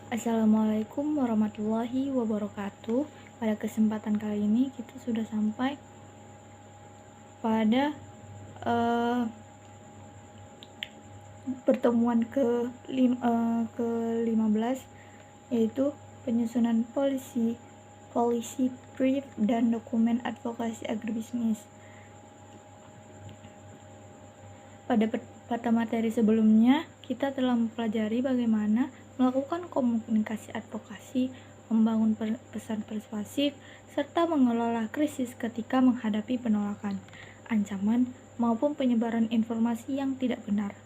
Assalamualaikum warahmatullahi wabarakatuh. Pada kesempatan kali ini kita sudah sampai pada pertemuan ke-15, yaitu penyusunan polisi brief dan dokumen advokasi agribisnis. Pada materi sebelumnya, kita telah mempelajari bagaimana melakukan komunikasi advokasi, membangun pesan persuasif, serta mengelola krisis ketika menghadapi penolakan, ancaman, maupun penyebaran informasi yang tidak benar.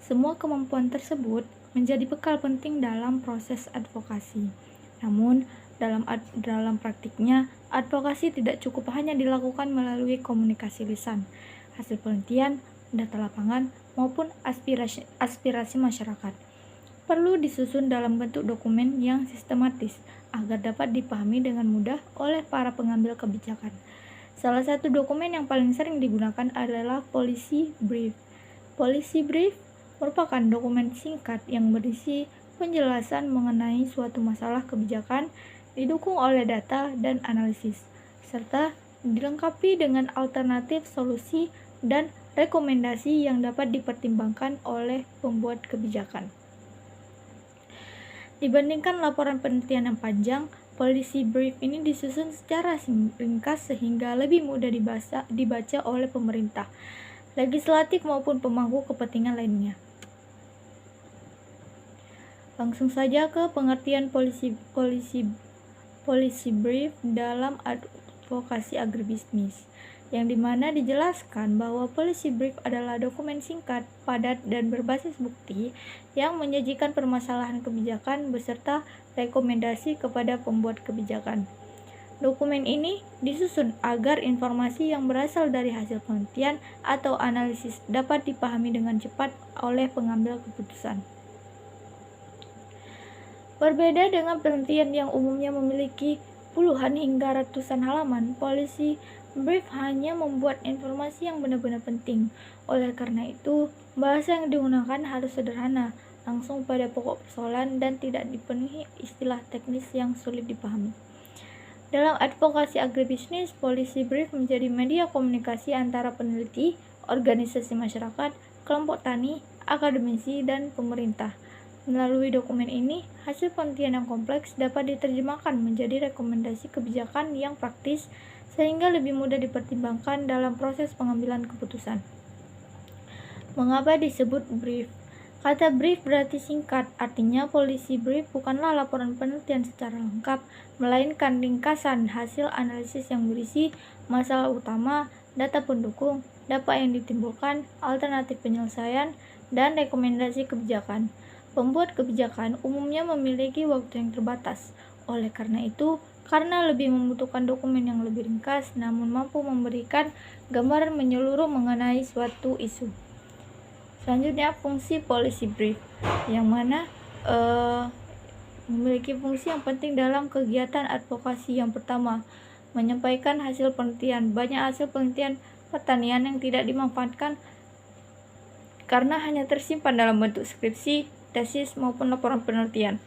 Semua kemampuan tersebut menjadi bekal penting dalam proses advokasi. Namun, dalam praktiknya, advokasi tidak cukup hanya dilakukan melalui komunikasi lisan. Hasil penelitian, data lapangan, maupun aspirasi masyarakat perlu disusun dalam bentuk dokumen yang sistematis agar dapat dipahami dengan mudah oleh para pengambil kebijakan. Salah satu dokumen yang paling sering digunakan adalah policy brief. Policy brief merupakan dokumen singkat yang berisi penjelasan mengenai suatu masalah kebijakan, didukung oleh data dan analisis, serta dilengkapi dengan alternatif solusi dan rekomendasi yang dapat dipertimbangkan oleh pembuat kebijakan. Dibandingkan laporan penelitian yang panjang, policy brief ini disusun secara ringkas sehingga lebih mudah dibaca oleh pemerintah, legislatif maupun pemangku kepentingan lainnya. Langsung saja ke pengertian policy brief dalam advokasi agribisnis, yang dimana dijelaskan bahwa policy brief adalah dokumen singkat, padat, dan berbasis bukti yang menyajikan permasalahan kebijakan beserta rekomendasi kepada pembuat kebijakan. Dokumen ini disusun agar informasi yang berasal dari hasil penelitian atau analisis dapat dipahami dengan cepat oleh pengambil keputusan. Berbeda dengan penelitian yang umumnya memiliki puluhan hingga ratusan halaman, policy brief hanya membuat informasi yang benar-benar penting. Oleh karena itu, bahasa yang digunakan harus sederhana, langsung pada pokok persoalan, dan tidak dipenuhi istilah teknis yang sulit dipahami. Dalam advokasi agribisnis, policy brief menjadi media komunikasi antara peneliti, organisasi masyarakat, kelompok tani, akademisi, dan pemerintah. Melalui dokumen ini, hasil penelitian yang kompleks dapat diterjemahkan menjadi rekomendasi kebijakan yang praktis sehingga lebih mudah dipertimbangkan dalam proses pengambilan keputusan. Mengapa disebut brief? Kata brief berarti singkat, artinya policy brief bukanlah laporan penelitian secara lengkap, melainkan ringkasan hasil analisis yang berisi masalah utama, data pendukung, dampak yang ditimbulkan, alternatif penyelesaian, dan rekomendasi kebijakan. Pembuat kebijakan umumnya memiliki waktu yang terbatas. Oleh karena itu, karena lebih membutuhkan dokumen yang lebih ringkas namun mampu memberikan gambaran menyeluruh mengenai suatu isu. Selanjutnya, fungsi policy brief, yang mana memiliki fungsi yang penting dalam kegiatan advokasi. Yang pertama, menyampaikan hasil penelitian. Banyak hasil penelitian pertanian yang tidak dimanfaatkan karena hanya tersimpan dalam bentuk skripsi, tesis, maupun laporan penelitian.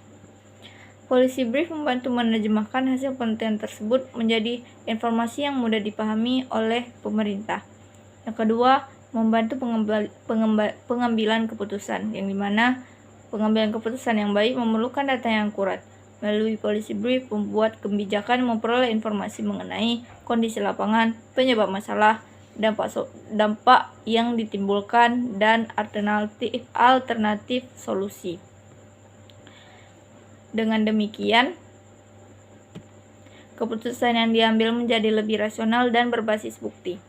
Policy brief membantu menerjemahkan hasil penelitian tersebut menjadi informasi yang mudah dipahami oleh pemerintah. Yang kedua, membantu pengambilan keputusan, yang dimana pengambilan keputusan yang baik memerlukan data yang akurat. Melalui policy brief, pembuat kebijakan memperoleh informasi mengenai kondisi lapangan, penyebab masalah, dampak yang ditimbulkan, dan alternatif solusi. Dengan demikian, keputusan yang diambil menjadi lebih rasional dan berbasis bukti.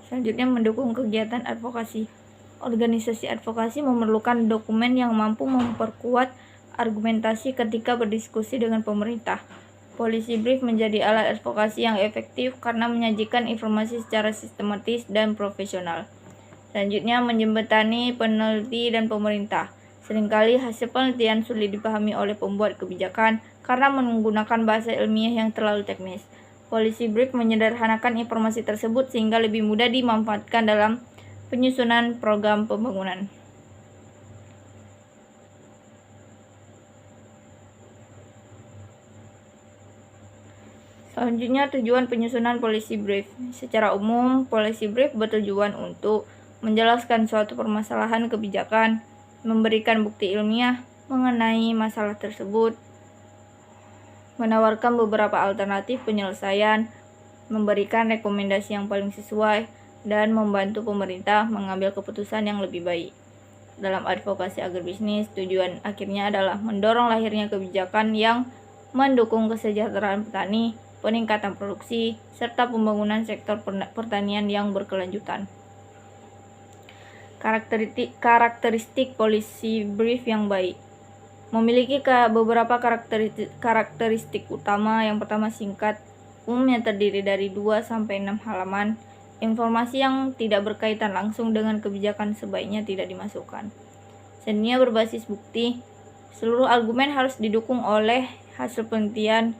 Selanjutnya, mendukung kegiatan advokasi. Organisasi advokasi memerlukan dokumen yang mampu memperkuat argumentasi ketika berdiskusi dengan pemerintah. Policy brief menjadi alat advokasi yang efektif karena menyajikan informasi secara sistematis dan profesional. Selanjutnya, menjembatani peneliti dan pemerintah. Seringkali hasil penelitian sulit dipahami oleh pembuat kebijakan karena menggunakan bahasa ilmiah yang terlalu teknis. Policy brief menyederhanakan informasi tersebut sehingga lebih mudah dimanfaatkan dalam penyusunan program pembangunan. Selanjutnya, tujuan penyusunan policy brief. Secara umum, policy brief bertujuan untuk menjelaskan suatu permasalahan kebijakan, memberikan bukti ilmiah mengenai masalah tersebut, menawarkan beberapa alternatif penyelesaian, memberikan rekomendasi yang paling sesuai, dan membantu pemerintah mengambil keputusan yang lebih baik. Dalam advokasi agribisnis, tujuan akhirnya adalah mendorong lahirnya kebijakan yang mendukung kesejahteraan petani, peningkatan produksi, serta pembangunan sektor pertanian yang berkelanjutan. Karakteristik policy brief yang baik memiliki beberapa karakteristik utama. Yang pertama, singkat, umumnya terdiri dari 2-6 halaman. Informasi yang tidak berkaitan langsung dengan kebijakan sebaiknya tidak dimasukkan. Selanjutnya, berbasis bukti. Seluruh argumen harus didukung oleh hasil penelitian,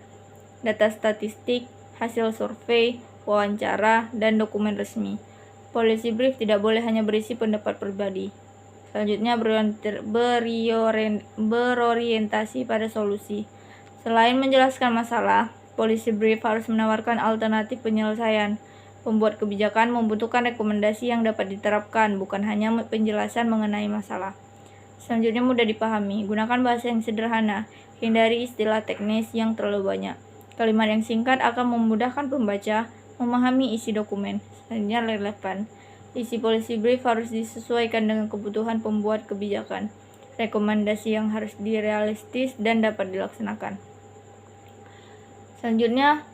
data statistik, hasil survei, wawancara, dan dokumen resmi. Policy brief tidak boleh hanya berisi pendapat pribadi. Selanjutnya, berorientasi pada solusi. Selain menjelaskan masalah, policy brief harus menawarkan alternatif penyelesaian. Pembuat kebijakan membutuhkan rekomendasi yang dapat diterapkan, bukan hanya penjelasan mengenai masalah. Selanjutnya, mudah dipahami. Gunakan bahasa yang sederhana. Hindari istilah teknis yang terlalu banyak. Kalimat yang singkat akan memudahkan pembaca memahami isi dokumen. Selanjutnya, relevan. Isi policy brief harus disesuaikan dengan kebutuhan pembuat kebijakan. Rekomendasi yang harus realistis dan dapat dilaksanakan. Selanjutnya,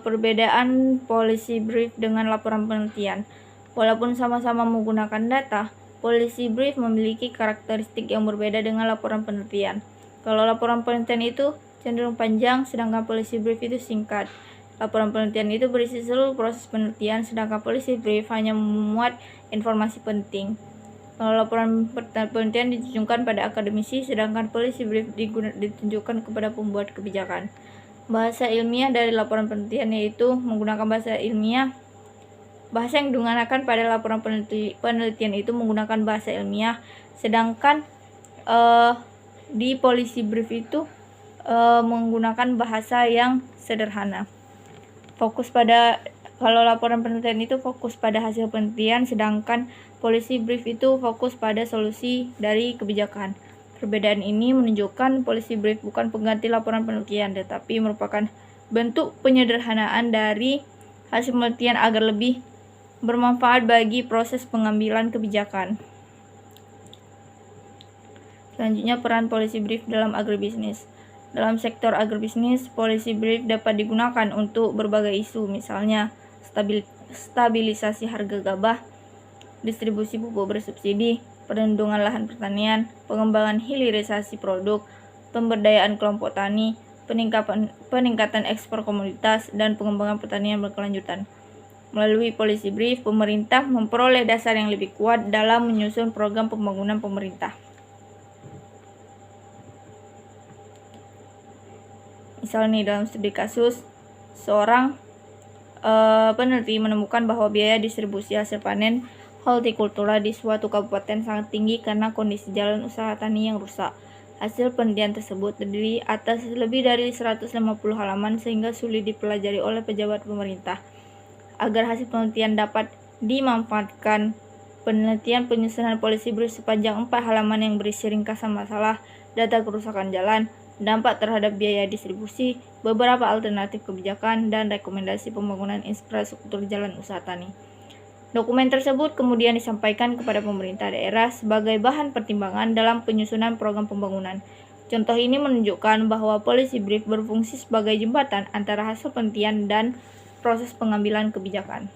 perbedaan policy brief dengan laporan penelitian. Walaupun sama-sama menggunakan data, policy brief memiliki karakteristik yang berbeda dengan laporan penelitian. Kalau laporan penelitian itu cenderung panjang, sedangkan policy brief itu singkat. Laporan penelitian itu berisi seluruh proses penelitian, sedangkan policy brief hanya memuat informasi penting. Kalau laporan penelitian ditujukan pada akademisi, sedangkan policy brief ditujukan kepada pembuat kebijakan. Bahasa ilmiah dari laporan penelitian yaitu menggunakan bahasa ilmiah. Bahasa yang digunakan pada laporan penelitian itu menggunakan bahasa ilmiah, sedangkan di policy brief itu menggunakan bahasa yang sederhana. Kalau laporan penelitian itu fokus pada hasil penelitian, sedangkan policy brief itu fokus pada solusi dari kebijakan. Perbedaan ini menunjukkan policy brief bukan pengganti laporan penelitian, tetapi merupakan bentuk penyederhanaan dari hasil penelitian agar lebih bermanfaat bagi proses pengambilan kebijakan. Selanjutnya, peran policy brief dalam agribisnis. Dalam sektor agribisnis, policy brief dapat digunakan untuk berbagai isu, misalnya stabilisasi harga gabah, distribusi pupuk bersubsidi, perlindungan lahan pertanian, pengembangan hilirisasi produk, pemberdayaan kelompok tani, peningkatan ekspor komoditas, dan pengembangan pertanian berkelanjutan. Melalui policy brief, pemerintah memperoleh dasar yang lebih kuat dalam menyusun program pembangunan pemerintah. Misalnya dalam studi kasus, seorang peneliti menemukan bahwa biaya distribusi hasil panen hortikultura di suatu kabupaten sangat tinggi karena kondisi jalan usaha tani yang rusak. Hasil penelitian tersebut terdiri atas lebih dari 150 halaman sehingga sulit dipelajari oleh pejabat pemerintah. Agar hasil penelitian dapat dimanfaatkan, penelitian penyusunan policy brief sepanjang 4 halaman yang berisi ringkasan masalah, data kerusakan jalan, dampak terhadap biaya distribusi, beberapa alternatif kebijakan, dan rekomendasi pembangunan infrastruktur jalan usaha tani. Dokumen tersebut kemudian disampaikan kepada pemerintah daerah sebagai bahan pertimbangan dalam penyusunan program pembangunan. Contoh ini menunjukkan bahwa policy brief berfungsi sebagai jembatan antara hasil penelitian dan proses pengambilan kebijakan.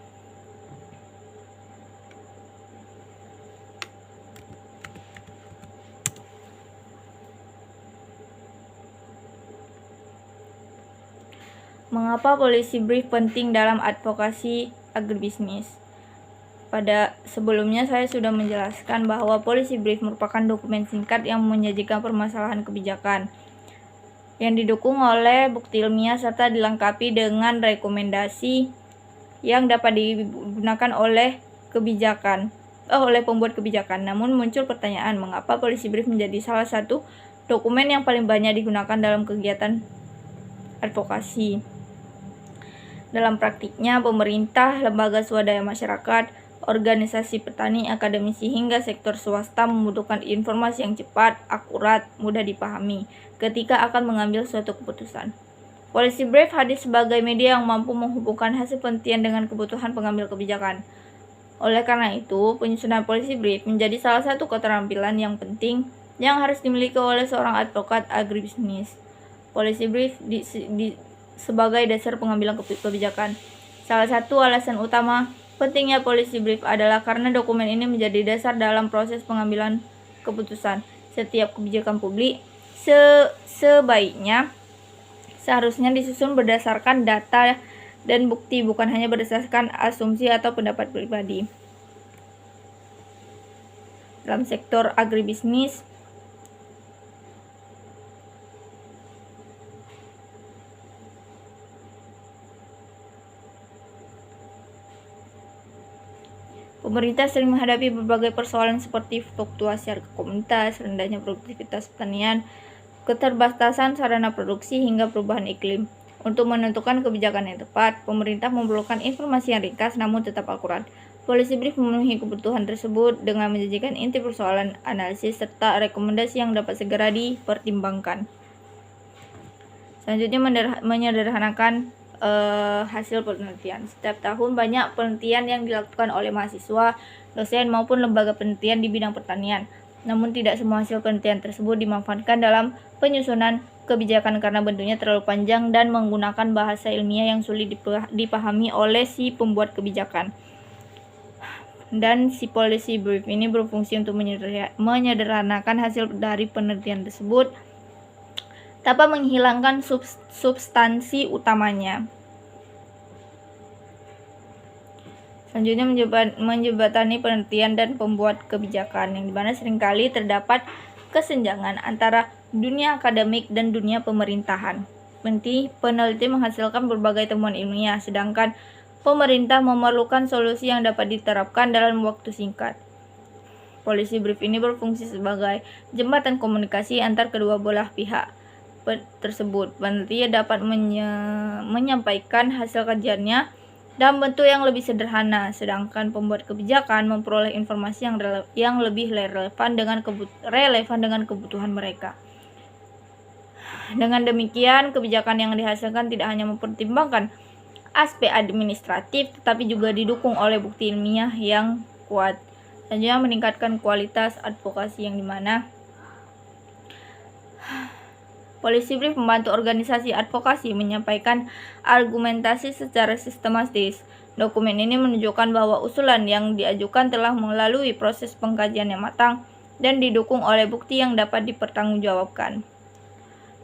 Mengapa policy brief penting dalam advokasi agribisnis? Pada sebelumnya saya sudah menjelaskan bahwa policy brief merupakan dokumen singkat yang menyajikan permasalahan kebijakan yang didukung oleh bukti ilmiah serta dilengkapi dengan rekomendasi yang dapat digunakan oleh pembuat kebijakan. Namun muncul pertanyaan, mengapa policy brief menjadi salah satu dokumen yang paling banyak digunakan dalam kegiatan advokasi? Dalam praktiknya, pemerintah, lembaga swadaya masyarakat, organisasi petani, akademisi, hingga sektor swasta membutuhkan informasi yang cepat, akurat, mudah dipahami ketika akan mengambil suatu keputusan. Policy Brief hadir sebagai media yang mampu menghubungkan hasil penelitian dengan kebutuhan pengambil kebijakan. Oleh karena itu, penyusunan Policy Brief menjadi salah satu keterampilan yang penting yang harus dimiliki oleh seorang advokat agribisnis. Policy Brief sebagai dasar pengambilan kebijakan. Salah satu alasan utama pentingnya Policy Brief adalah karena dokumen ini menjadi dasar dalam proses pengambilan keputusan. Setiap kebijakan publik seharusnya disusun berdasarkan data dan bukti, bukan hanya berdasarkan asumsi atau pendapat pribadi. Dalam sektor agribisnis, pemerintah sering menghadapi berbagai persoalan seperti fluktuasi harga komoditas, rendahnya produktivitas pertanian, keterbatasan sarana produksi, hingga perubahan iklim. Untuk menentukan kebijakan yang tepat, pemerintah memerlukan informasi yang ringkas namun tetap akurat. Policy Brief memenuhi kebutuhan tersebut dengan menjanjikan inti persoalan, analisis, serta rekomendasi yang dapat segera dipertimbangkan. Selanjutnya, menyederhanakan hasil penelitian. Setiap tahun banyak penelitian yang dilakukan oleh mahasiswa, dosen, maupun lembaga penelitian di bidang pertanian. Namun tidak semua hasil penelitian tersebut dimanfaatkan dalam penyusunan kebijakan karena bentuknya terlalu panjang dan menggunakan bahasa ilmiah yang sulit dipahami oleh si pembuat kebijakan. Dan si Policy Brief ini berfungsi untuk menyederhanakan hasil dari penelitian tersebut tanpa menghilangkan substansi utamanya. Selanjutnya, menjembatani penelitian dan pembuat kebijakan, yang dimana seringkali terdapat kesenjangan antara dunia akademik dan dunia pemerintahan. Peneliti menghasilkan berbagai temuan ilmiah, sedangkan pemerintah memerlukan solusi yang dapat diterapkan dalam waktu singkat. Policy Brief ini berfungsi sebagai jembatan komunikasi antar kedua belah pihak tersebut. Peneliti dapat menyampaikan hasil kajiannya dalam bentuk yang lebih sederhana, sedangkan pembuat kebijakan memperoleh informasi yang lebih relevan dengan kebutuhan mereka. Dengan demikian, kebijakan yang dihasilkan tidak hanya mempertimbangkan aspek administratif, tetapi juga didukung oleh bukti ilmiah yang kuat. Selanjutnya, meningkatkan kualitas advokasi, yang dimana Policy Brief membantu organisasi advokasi menyampaikan argumentasi secara sistematis. Dokumen ini menunjukkan bahwa usulan yang diajukan telah melalui proses pengkajian yang matang dan didukung oleh bukti yang dapat dipertanggungjawabkan.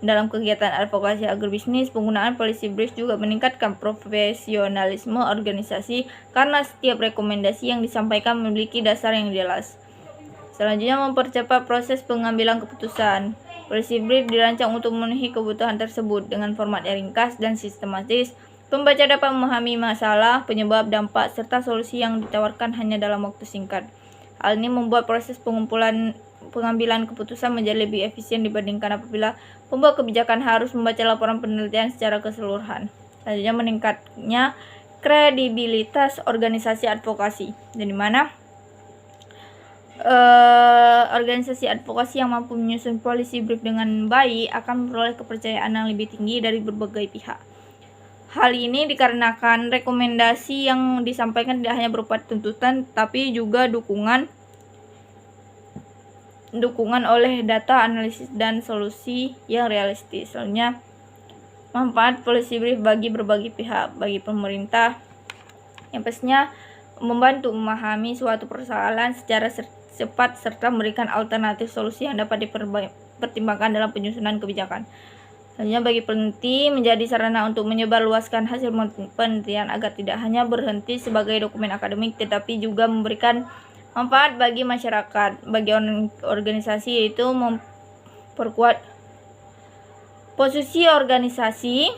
Dalam kegiatan advokasi agribisnis, penggunaan Policy Brief juga meningkatkan profesionalisme organisasi karena setiap rekomendasi yang disampaikan memiliki dasar yang jelas. Selanjutnya, mempercepat proses pengambilan keputusan. Policy Brief dirancang untuk memenuhi kebutuhan tersebut dengan format yang ringkas dan sistematis. Pembaca dapat memahami masalah, penyebab, dampak, serta solusi yang ditawarkan hanya dalam waktu singkat. Hal ini membuat proses pengambilan keputusan menjadi lebih efisien dibandingkan apabila pembuat kebijakan harus membaca laporan penelitian secara keseluruhan. Selanjutnya, meningkatnya kredibilitas organisasi advokasi, di mana organisasi advokasi yang mampu menyusun Policy Brief dengan baik akan memperoleh kepercayaan yang lebih tinggi dari berbagai pihak. Hal ini dikarenakan rekomendasi yang disampaikan tidak hanya berupa tuntutan, tapi juga dukungan oleh data, analisis, dan solusi yang realistis. Selanjutnya, manfaat Policy Brief bagi berbagai pihak. Bagi pemerintah, yang pastinya membantu memahami suatu persoalan secara cepat serta memberikan alternatif solusi yang dapat dipertimbangkan dalam penyusunan kebijakan. Selanjutnya, bagi peneliti menjadi sarana untuk menyebarluaskan hasil penelitian agar tidak hanya berhenti sebagai dokumen akademik, tetapi juga memberikan manfaat bagi masyarakat. Bagi organisasi, yaitu memperkuat posisi organisasi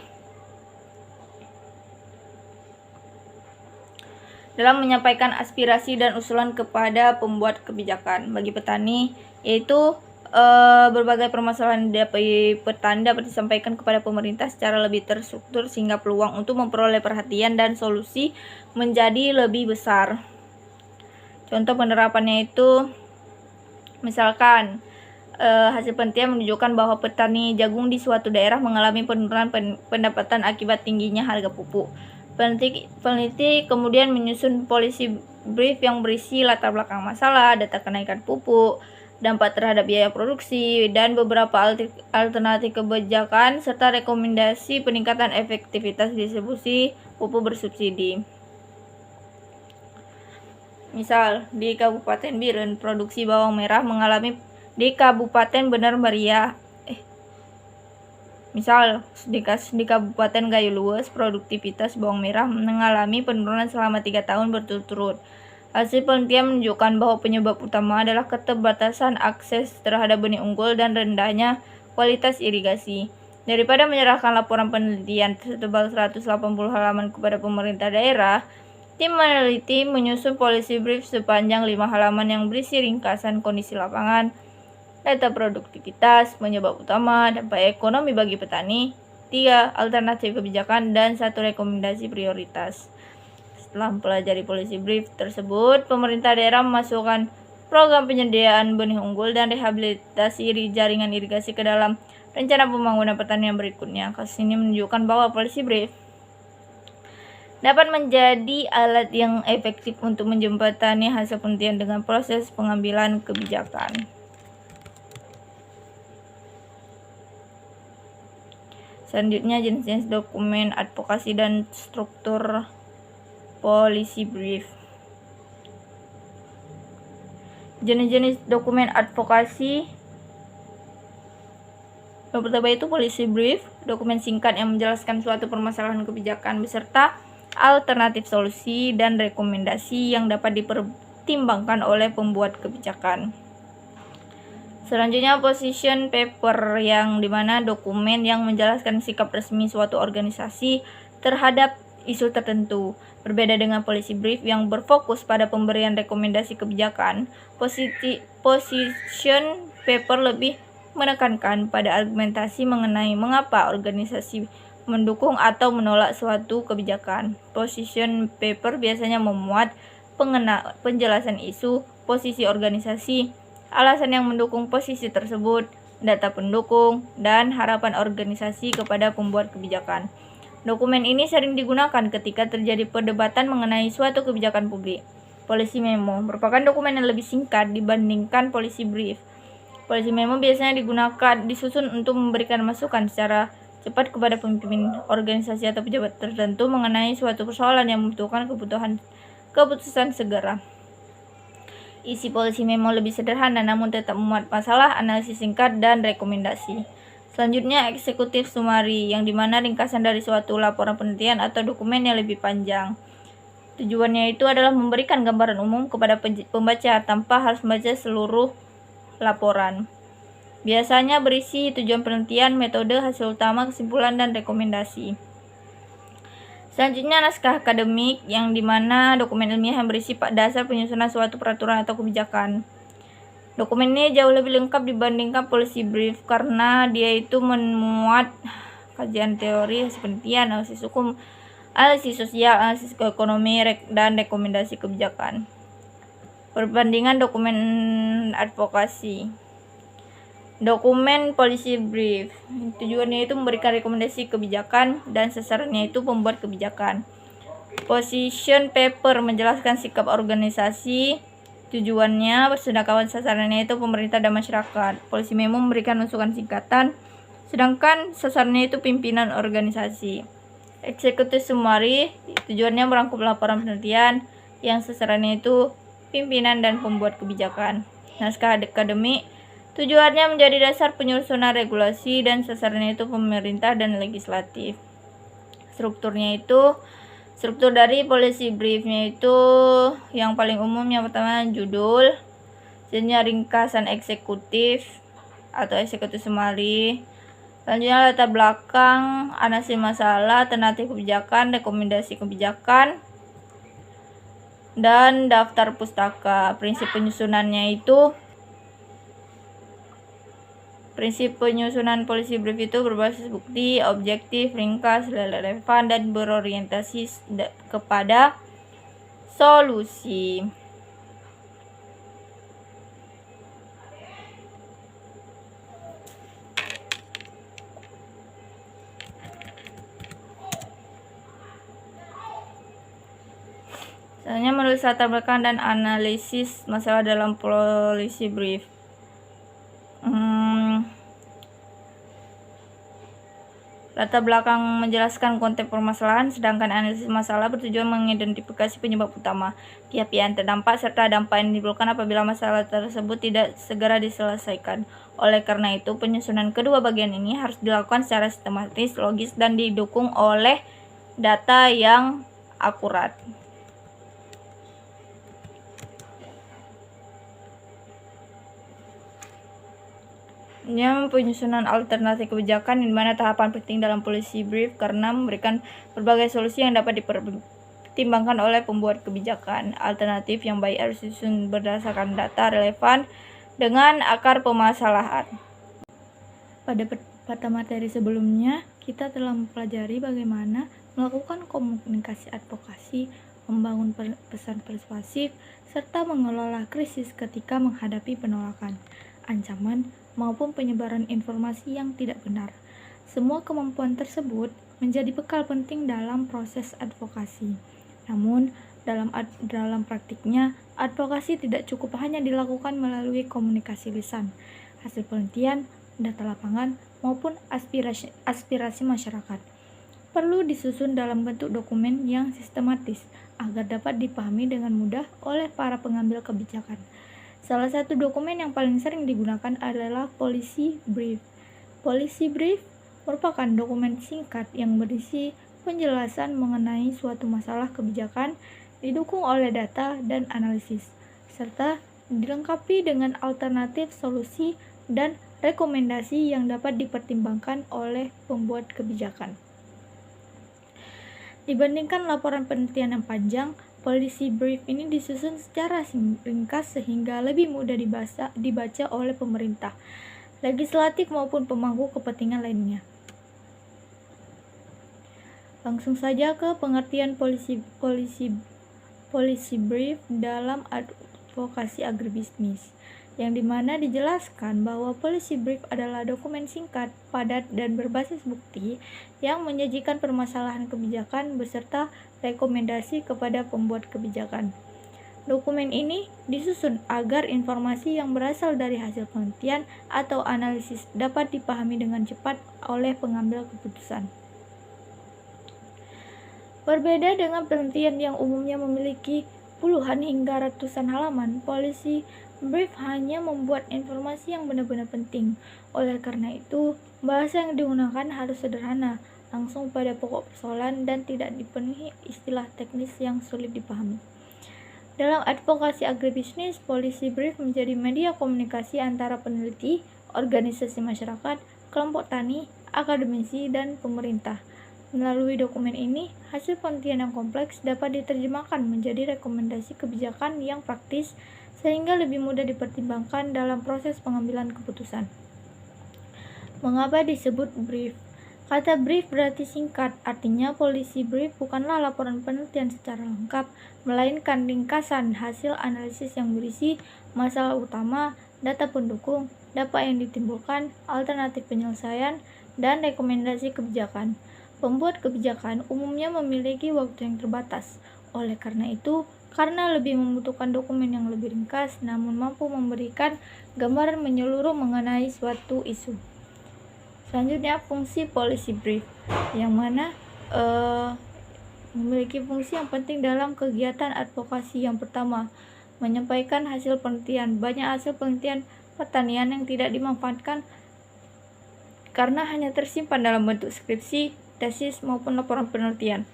dalam menyampaikan aspirasi dan usulan kepada pembuat kebijakan. Bagi petani, yaitu berbagai permasalahan dari petani dapat disampaikan kepada pemerintah secara lebih terstruktur sehingga peluang untuk memperoleh perhatian dan solusi menjadi lebih besar. Contoh penerapannya itu misalkan hasil penelitian menunjukkan bahwa petani jagung di suatu daerah mengalami penurunan pendapatan akibat tingginya harga pupuk. Peneliti kemudian menyusun policy brief yang berisi latar belakang masalah, data kenaikan pupuk, dampak terhadap biaya produksi, dan beberapa alternatif kebijakan, serta rekomendasi peningkatan efektivitas distribusi pupuk bersubsidi. Misal, di Kabupaten Biren, produksi bawang merah mengalami di Kabupaten Bener Meriah. Misal, di Kabupaten Gayo Luwes, produktivitas bawang merah mengalami penurunan selama 3 tahun berturut-turut. Hasil penelitian menunjukkan bahwa penyebab utama adalah keterbatasan akses terhadap benih unggul dan rendahnya kualitas irigasi. Daripada menyerahkan laporan penelitian setebal 180 halaman kepada pemerintah daerah, tim peneliti menyusun policy brief sepanjang 5 halaman yang berisi ringkasan kondisi lapangan, data produktivitas, penyebab utama, dampak ekonomi bagi petani, 3 alternatif kebijakan, dan 1 rekomendasi prioritas. Setelah mempelajari policy brief tersebut, pemerintah daerah memasukkan program penyediaan benih unggul dan rehabilitasi jaringan irigasi ke dalam rencana pembangunan pertanian berikutnya. Kasus ini menunjukkan bahwa policy brief dapat menjadi alat yang efektif untuk menjembatani hasil penelitian dengan proses pengambilan kebijakan. Selanjutnya, jenis-jenis dokumen advokasi dan struktur policy brief. Jenis-jenis dokumen advokasi. Yang pertama itu policy brief, dokumen singkat yang menjelaskan suatu permasalahan kebijakan beserta alternatif solusi dan rekomendasi yang dapat dipertimbangkan oleh pembuat kebijakan. Selanjutnya, position paper, yang dimana dokumen yang menjelaskan sikap resmi suatu organisasi terhadap isu tertentu. Berbeda dengan policy brief yang berfokus pada pemberian rekomendasi kebijakan, position paper lebih menekankan pada argumentasi mengenai mengapa organisasi mendukung atau menolak suatu kebijakan. Position paper biasanya memuat penjelasan isu, posisi organisasi, alasan yang mendukung posisi tersebut, data pendukung, dan harapan organisasi kepada pembuat kebijakan. Dokumen ini sering digunakan ketika terjadi perdebatan mengenai suatu kebijakan publik. Policy memo merupakan dokumen yang lebih singkat dibandingkan policy brief. Policy memo biasanya disusun untuk memberikan masukan secara cepat kepada pemimpin organisasi atau pejabat tertentu mengenai suatu persoalan yang membutuhkan keputusan segera. Isi policy memo lebih sederhana namun tetap memuat masalah, analisis singkat, dan rekomendasi. Selanjutnya, eksekutif summary, yang dimana ringkasan dari suatu laporan penelitian atau dokumen yang lebih panjang. Tujuannya itu adalah memberikan gambaran umum kepada pembaca tanpa harus membaca seluruh laporan. Biasanya berisi tujuan penelitian, metode, hasil utama, kesimpulan, dan rekomendasi. Selanjutnya, naskah akademik, yang dimana dokumen ilmiah yang berisi dasar penyusunan suatu peraturan atau kebijakan. Dokumen ini jauh lebih lengkap dibandingkan policy brief karena dia itu memuat kajian teori, hasil penelitian, analisis hukum, analisis sosial, analisis ekonomi, dan rekomendasi kebijakan. Perbandingan dokumen advokasi. Dokumen policy brief tujuannya itu memberikan rekomendasi kebijakan dan sasarannya itu pembuat kebijakan. Position paper menjelaskan sikap organisasi, tujuannya bersedekahwan, sasarannya itu pemerintah dan masyarakat. Policy memo memberikan masukan singkatan, sedangkan sasarannya itu pimpinan organisasi. Executive summary tujuannya merangkum laporan penelitian yang sasarannya itu pimpinan dan pembuat kebijakan. Naskah akademik tujuannya menjadi dasar penyusunan regulasi dan sasarannya itu pemerintah dan legislatif. Struktur dari policy briefnya itu yang paling umum, yang pertama judul, selanjutnya ringkasan eksekutif atau eksekutif summary, selanjutnya latar belakang, analisis masalah, alternatif kebijakan, rekomendasi kebijakan, dan daftar pustaka. Prinsip penyusunannya itu Prinsip penyusunan policy brief itu berbasis bukti, objektif, ringkas, relevan, dan berorientasi kepada solusi. Selanjutnya menulis latar belakang dan analisis masalah dalam policy brief. Latar belakang menjelaskan konteks permasalahan, sedangkan analisis masalah bertujuan mengidentifikasi penyebab utama, pihak-pihak yang terdampak, serta dampak yang ditimbulkan apabila masalah tersebut tidak segera diselesaikan. Oleh karena itu, penyusunan kedua bagian ini harus dilakukan secara sistematis, logis, dan didukung oleh data yang akurat. Penyusunan alternatif kebijakan, di mana tahapan penting dalam policy brief karena memberikan berbagai solusi yang dapat dipertimbangkan oleh pembuat kebijakan. Alternatif yang baik harus disusun berdasarkan data relevan dengan akar permasalahan. Pada materi sebelumnya, kita telah mempelajari bagaimana melakukan komunikasi advokasi, membangun pesan persuasif, serta mengelola krisis ketika menghadapi penolakan, ancaman, maupun penyebaran informasi yang tidak benar. Semua kemampuan tersebut menjadi bekal penting dalam proses advokasi. Namun, dalam praktiknya, advokasi tidak cukup hanya dilakukan melalui komunikasi lisan. Hasil penelitian, data lapangan, maupun aspirasi masyarakat perlu disusun dalam bentuk dokumen yang sistematis agar dapat dipahami dengan mudah oleh para pengambil kebijakan. Salah satu dokumen yang paling sering digunakan adalah policy brief. Policy brief merupakan dokumen singkat yang berisi penjelasan mengenai suatu masalah kebijakan, didukung oleh data dan analisis, serta dilengkapi dengan alternatif solusi dan rekomendasi yang dapat dipertimbangkan oleh pembuat kebijakan. Dibandingkan laporan penelitian yang panjang, policy brief ini disusun secara ringkas sehingga lebih mudah dibaca oleh pemerintah, legislatif maupun pemangku kepentingan lainnya. Langsung saja ke pengertian policy brief dalam advokasi agribisnis, yang dimana dijelaskan bahwa policy brief adalah dokumen singkat, padat, dan berbasis bukti yang menyajikan permasalahan kebijakan beserta rekomendasi kepada pembuat kebijakan. Dokumen ini disusun agar informasi yang berasal dari hasil penelitian atau analisis dapat dipahami dengan cepat oleh pengambil keputusan. Berbeda dengan penelitian yang umumnya memiliki puluhan hingga ratusan halaman, policy brief hanya membuat informasi yang benar-benar penting. Oleh karena itu, bahasa yang digunakan harus sederhana, langsung pada pokok persoalan, dan tidak dipenuhi istilah teknis yang sulit dipahami. Dalam advokasi agribisnis, policy brief menjadi media komunikasi antara peneliti, organisasi masyarakat, kelompok tani, akademisi, dan pemerintah. Melalui dokumen ini, hasil penelitian yang kompleks dapat diterjemahkan menjadi rekomendasi kebijakan yang praktis sehingga lebih mudah dipertimbangkan dalam proses pengambilan keputusan. Mengapa disebut brief? Kata brief berarti singkat, artinya policy brief bukanlah laporan penelitian secara lengkap, melainkan ringkasan hasil analisis yang berisi masalah utama, data pendukung, dampak yang ditimbulkan, alternatif penyelesaian, dan rekomendasi kebijakan. Pembuat kebijakan umumnya memiliki waktu yang terbatas. Oleh karena itu, karena lebih membutuhkan dokumen yang lebih ringkas namun mampu memberikan gambaran menyeluruh mengenai suatu isu. Selanjutnya, fungsi policy brief, yang mana memiliki fungsi yang penting dalam kegiatan advokasi. Yang pertama, menyampaikan hasil penelitian. Banyak hasil penelitian pertanian yang tidak dimanfaatkan karena hanya tersimpan dalam bentuk skripsi, tesis, maupun laporan penelitian.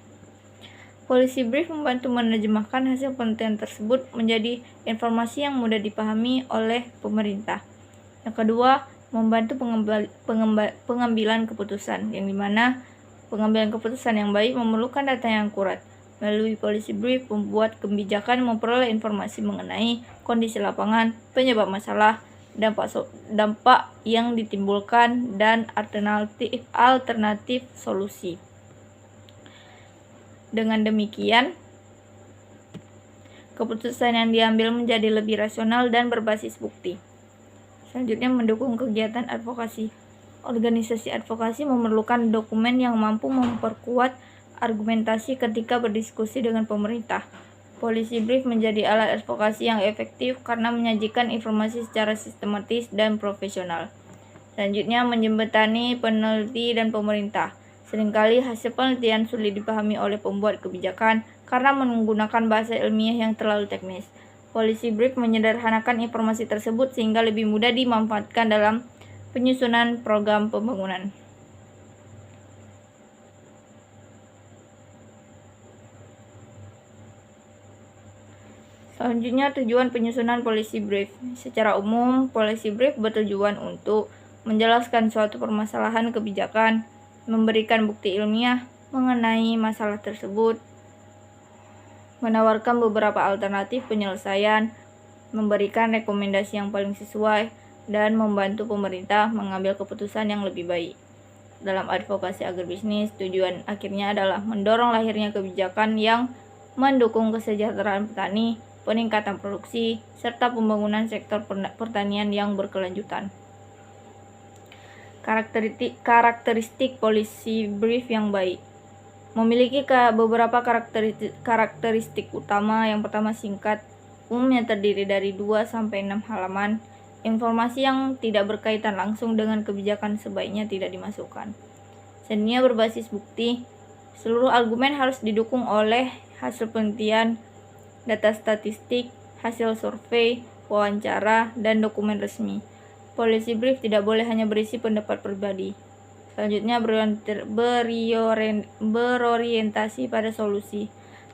Policy brief membantu menerjemahkan hasil penelitian tersebut menjadi informasi yang mudah dipahami oleh pemerintah. Yang kedua, membantu pengambilan keputusan, yang dimana pengambilan keputusan yang baik memerlukan data yang akurat. Melalui policy brief, pembuat kebijakan memperoleh informasi mengenai kondisi lapangan, penyebab masalah, dampak yang ditimbulkan, dan alternatif solusi. Dengan demikian, keputusan yang diambil menjadi lebih rasional dan berbasis bukti. Selanjutnya, mendukung kegiatan advokasi. Organisasi advokasi memerlukan dokumen yang mampu memperkuat argumentasi ketika berdiskusi dengan pemerintah. Policy brief menjadi alat advokasi yang efektif karena menyajikan informasi secara sistematis dan profesional. Selanjutnya, menjembatani peneliti dan pemerintah. Seringkali hasil penelitian sulit dipahami oleh pembuat kebijakan karena menggunakan bahasa ilmiah yang terlalu teknis. Policy brief menyederhanakan informasi tersebut sehingga lebih mudah dimanfaatkan dalam penyusunan program pembangunan. Selanjutnya, tujuan penyusunan policy brief. Secara umum, policy brief bertujuan untuk menjelaskan suatu permasalahan kebijakan, memberikan bukti ilmiah mengenai masalah tersebut, menawarkan beberapa alternatif penyelesaian, memberikan rekomendasi yang paling sesuai, dan membantu pemerintah mengambil keputusan yang lebih baik. Dalam advokasi agribisnis, tujuan akhirnya adalah mendorong lahirnya kebijakan yang mendukung kesejahteraan petani, peningkatan produksi, serta pembangunan sektor pertanian yang berkelanjutan. Karakteristik policy brief yang baik memiliki beberapa karakteristik utama. Yang pertama, singkat, umumnya terdiri dari 2-6 halaman. Informasi yang tidak berkaitan langsung dengan kebijakan sebaiknya tidak dimasukkan. Selanjutnya, berbasis bukti. Seluruh argumen harus didukung oleh hasil penelitian, data statistik, hasil survei, wawancara, dan dokumen resmi. Policy brief tidak boleh hanya berisi pendapat pribadi. Selanjutnya, berorientasi pada solusi.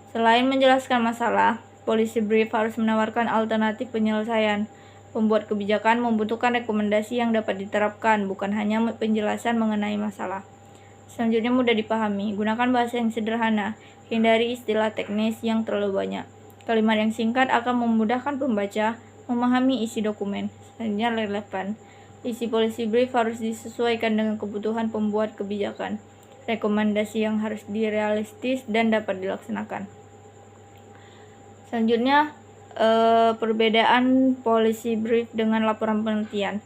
Selain menjelaskan masalah, policy brief harus menawarkan alternatif penyelesaian. Pembuat kebijakan membutuhkan rekomendasi yang dapat diterapkan, bukan hanya penjelasan mengenai masalah. Selanjutnya, mudah dipahami. Gunakan bahasa yang sederhana. Hindari istilah teknis yang terlalu banyak. Kalimat yang singkat akan memudahkan pembaca memahami isi dokumen. Selanjutnya, relevan. Isi policy brief harus disesuaikan dengan kebutuhan pembuat kebijakan. Rekomendasi yang harus realistis dan dapat dilaksanakan. Selanjutnya, perbedaan policy brief dengan laporan penelitian.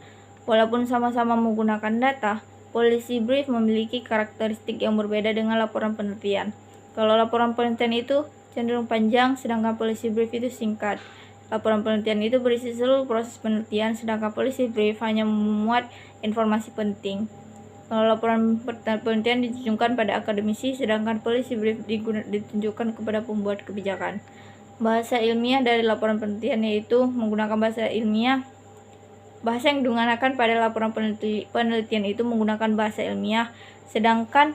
Walaupun sama-sama menggunakan data, policy brief memiliki karakteristik yang berbeda dengan laporan penelitian. Kalau laporan penelitian itu cenderung panjang, sedangkan policy brief itu singkat. Laporan penelitian itu berisi seluruh proses penelitian, sedangkan policy brief hanya memuat informasi penting. Kalau laporan penelitian ditujukan pada akademisi, sedangkan policy brief ditunjukkan kepada pembuat kebijakan. Bahasa ilmiah dari laporan penelitian yaitu menggunakan bahasa ilmiah. Bahasa yang digunakan pada laporan penelitian itu menggunakan bahasa ilmiah, sedangkan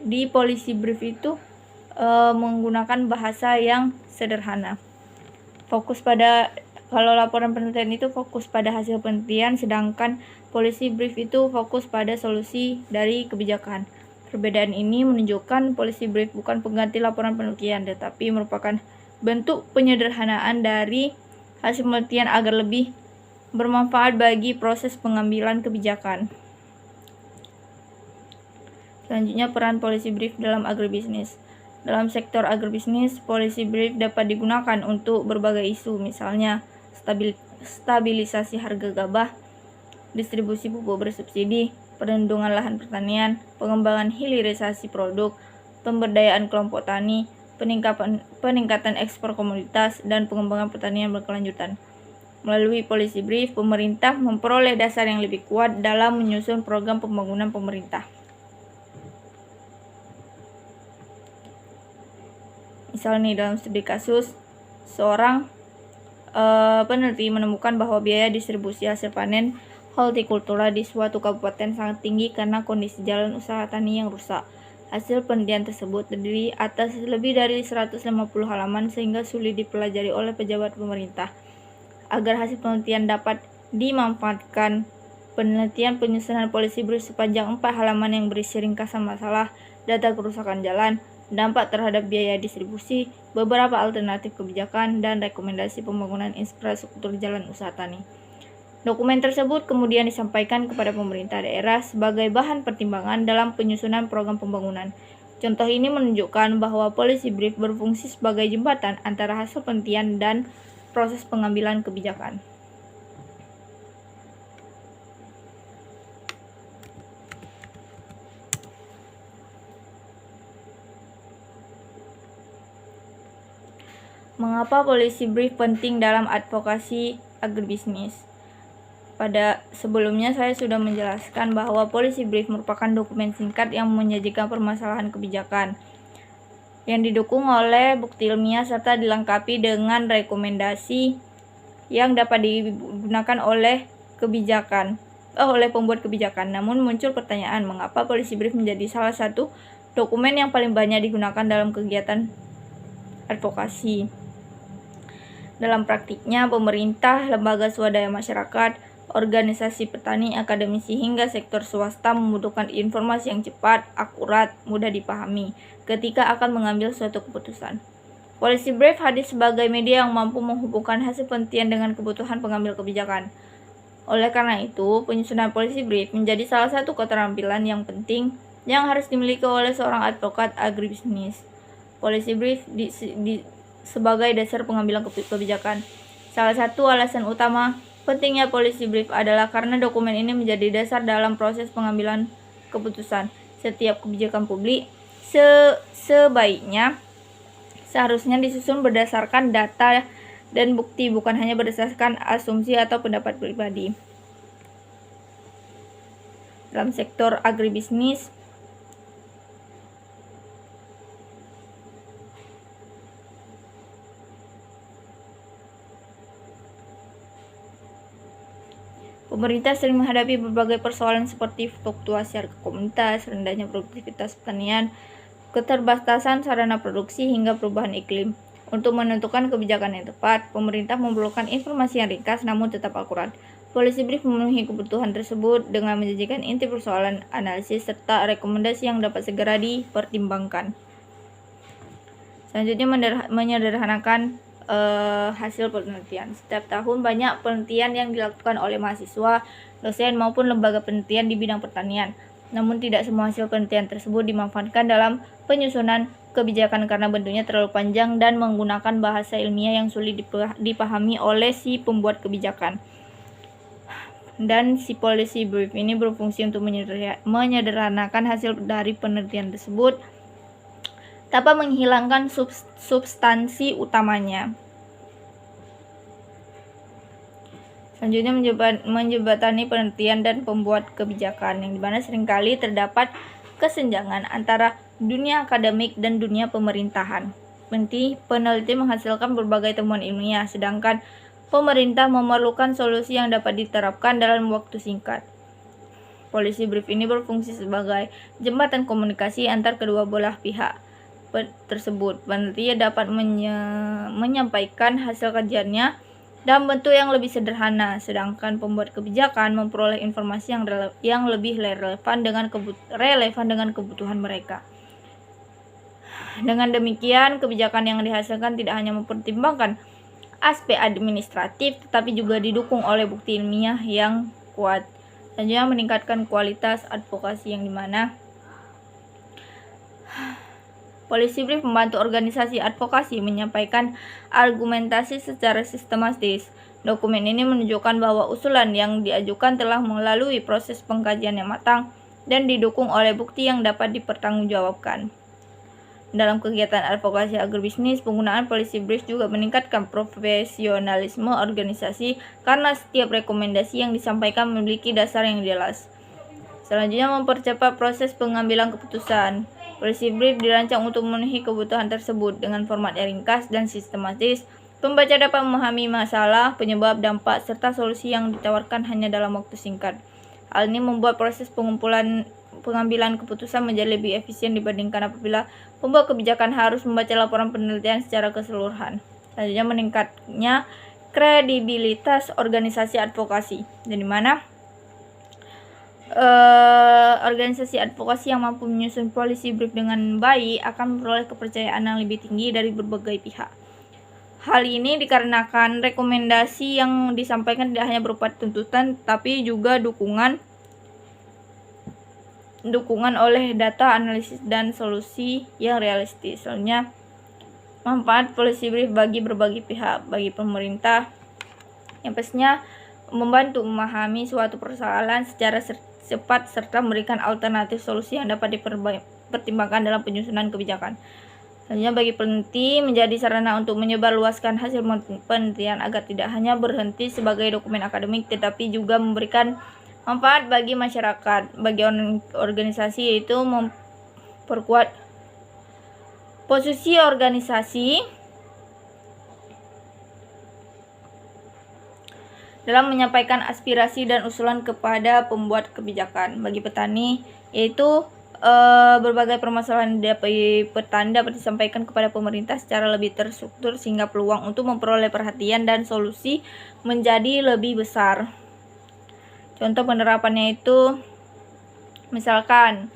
di policy brief itu menggunakan bahasa yang sederhana. Kalau laporan penelitian itu fokus pada hasil penelitian, sedangkan policy brief itu fokus pada solusi dari kebijakan. Perbedaan ini menunjukkan policy brief bukan pengganti laporan penelitian, tetapi merupakan bentuk penyederhanaan dari hasil penelitian agar lebih bermanfaat bagi proses pengambilan kebijakan. Selanjutnya, peran policy brief dalam agribisnis. Dalam sektor agribisnis, policy brief dapat digunakan untuk berbagai isu, misalnya stabilisasi harga gabah, distribusi pupuk bersubsidi, perlindungan lahan pertanian, pengembangan hilirisasi produk, pemberdayaan kelompok tani, peningkatan ekspor komoditas, dan pengembangan pertanian berkelanjutan. Melalui policy brief, pemerintah memperoleh dasar yang lebih kuat dalam menyusun program pembangunan pemerintah. Misalnya dalam studi kasus, seorang peneliti menemukan bahwa biaya distribusi hasil panen hortikultura di suatu kabupaten sangat tinggi karena kondisi jalan usaha tani yang rusak. Hasil penelitian tersebut terdiri atas lebih dari 150 halaman sehingga sulit dipelajari oleh pejabat pemerintah. Agar hasil penelitian dapat dimanfaatkan, penelitian penyusunan policy brief sepanjang 4 halaman yang berisi ringkasan masalah, data kerusakan jalan, dampak terhadap biaya distribusi, beberapa alternatif kebijakan, dan rekomendasi pembangunan infrastruktur jalan usaha tani. Dokumen tersebut kemudian disampaikan kepada pemerintah daerah sebagai bahan pertimbangan dalam penyusunan program pembangunan. Contoh ini menunjukkan bahwa policy brief berfungsi sebagai jembatan antara hasil penelitian dan proses pengambilan kebijakan. Mengapa policy brief penting dalam advokasi agribisnis? Pada sebelumnya saya sudah menjelaskan bahwa policy brief merupakan dokumen singkat yang menyajikan permasalahan kebijakan yang didukung oleh bukti ilmiah serta dilengkapi dengan rekomendasi yang dapat digunakan oleh pembuat kebijakan. Namun muncul pertanyaan, mengapa policy brief menjadi salah satu dokumen yang paling banyak digunakan dalam kegiatan advokasi? Dalam praktiknya, pemerintah, lembaga swadaya masyarakat, organisasi petani, akademisi, hingga sektor swasta membutuhkan informasi yang cepat, akurat, mudah dipahami ketika akan mengambil suatu keputusan. Policy brief hadir sebagai media yang mampu menghubungkan hasil penelitian dengan kebutuhan pengambil kebijakan. Oleh karena itu, penyusunan policy brief menjadi salah satu keterampilan yang penting yang harus dimiliki oleh seorang advokat agribisnis. Policy brief sebagai dasar pengambilan kebijakan. Salah satu alasan utama pentingnya policy brief adalah karena dokumen ini menjadi dasar dalam proses pengambilan keputusan. Setiap kebijakan publik seharusnya disusun berdasarkan data dan bukti, bukan hanya berdasarkan asumsi atau pendapat pribadi. Dalam sektor agribisnis, pemerintah sering menghadapi berbagai persoalan seperti fluktuasi harga komoditas, rendahnya produktivitas pertanian, keterbatasan sarana produksi, hingga perubahan iklim. Untuk menentukan kebijakan yang tepat, pemerintah memerlukan informasi yang ringkas namun tetap akurat. Policy brief memenuhi kebutuhan tersebut dengan menjanjikan inti persoalan, analisis, serta rekomendasi yang dapat segera dipertimbangkan. Selanjutnya, menyederhanakan hasil penelitian. Setiap tahun banyak penelitian yang dilakukan oleh mahasiswa, dosen maupun lembaga penelitian di bidang pertanian. Namun tidak semua hasil penelitian tersebut dimanfaatkan dalam penyusunan kebijakan karena bentuknya terlalu panjang dan menggunakan bahasa ilmiah yang sulit dipahami oleh si pembuat kebijakan. Dan si policy brief ini berfungsi untuk menyederhanakan hasil dari penelitian tersebut tanpa menghilangkan substansi utamanya. Selanjutnya, menjembatani penelitian dan pembuat kebijakan, yang dimana seringkali terdapat kesenjangan antara dunia akademik dan dunia pemerintahan. Peneliti menghasilkan berbagai temuan ilmiah, sedangkan pemerintah memerlukan solusi yang dapat diterapkan dalam waktu singkat. Policy brief ini berfungsi sebagai jembatan komunikasi antar kedua belah pihak tersebut. Peneliti dapat menyampaikan hasil kajiannya dalam bentuk yang lebih sederhana, sedangkan pembuat kebijakan memperoleh informasi yang lebih relevan dengan kebutuhan mereka. Dengan demikian, kebijakan yang dihasilkan tidak hanya mempertimbangkan aspek administratif, tetapi juga didukung oleh bukti ilmiah yang kuat. Selanjutnya, meningkatkan kualitas advokasi, yang dimana policy brief membantu organisasi advokasi menyampaikan argumentasi secara sistematis. Dokumen ini menunjukkan bahwa usulan yang diajukan telah melalui proses pengkajian yang matang dan didukung oleh bukti yang dapat dipertanggungjawabkan. Dalam kegiatan advokasi agribisnis, penggunaan policy brief juga meningkatkan profesionalisme organisasi karena setiap rekomendasi yang disampaikan memiliki dasar yang jelas. Selanjutnya, mempercepat proses pengambilan keputusan. Policy brief dirancang untuk memenuhi kebutuhan tersebut dengan format yang ringkas dan sistematis. Pembaca dapat memahami masalah, penyebab, dampak, serta solusi yang ditawarkan hanya dalam waktu singkat. Hal ini membuat proses pengambilan keputusan menjadi lebih efisien dibandingkan apabila pembuat kebijakan harus membaca laporan penelitian secara keseluruhan. Selanjutnya, meningkatnya kredibilitas organisasi advokasi, di mana organisasi advokasi yang mampu menyusun policy brief dengan baik akan memperoleh kepercayaan yang lebih tinggi dari berbagai pihak. Hal ini dikarenakan rekomendasi yang disampaikan tidak hanya berupa tuntutan, tapi juga dukungan oleh data, analisis, dan solusi yang realistis. Soalnya, manfaat policy brief bagi berbagai pihak, bagi pemerintah, yang pastinya membantu memahami suatu persoalan secara cepat serta memberikan alternatif solusi yang dapat dipertimbangkan dalam penyusunan kebijakan. Selanjutnya, bagi peneliti menjadi sarana untuk menyebarluaskan hasil penelitian agar tidak hanya berhenti sebagai dokumen akademik tetapi juga memberikan manfaat bagi masyarakat. Bagi organisasi, yaitu memperkuat posisi organisasi dalam menyampaikan aspirasi dan usulan kepada pembuat kebijakan. Bagi petani, yaitu berbagai permasalahan dari petani dapat disampaikan kepada pemerintah secara lebih terstruktur sehingga peluang untuk memperoleh perhatian dan solusi menjadi lebih besar. Contoh penerapannya itu, misalkan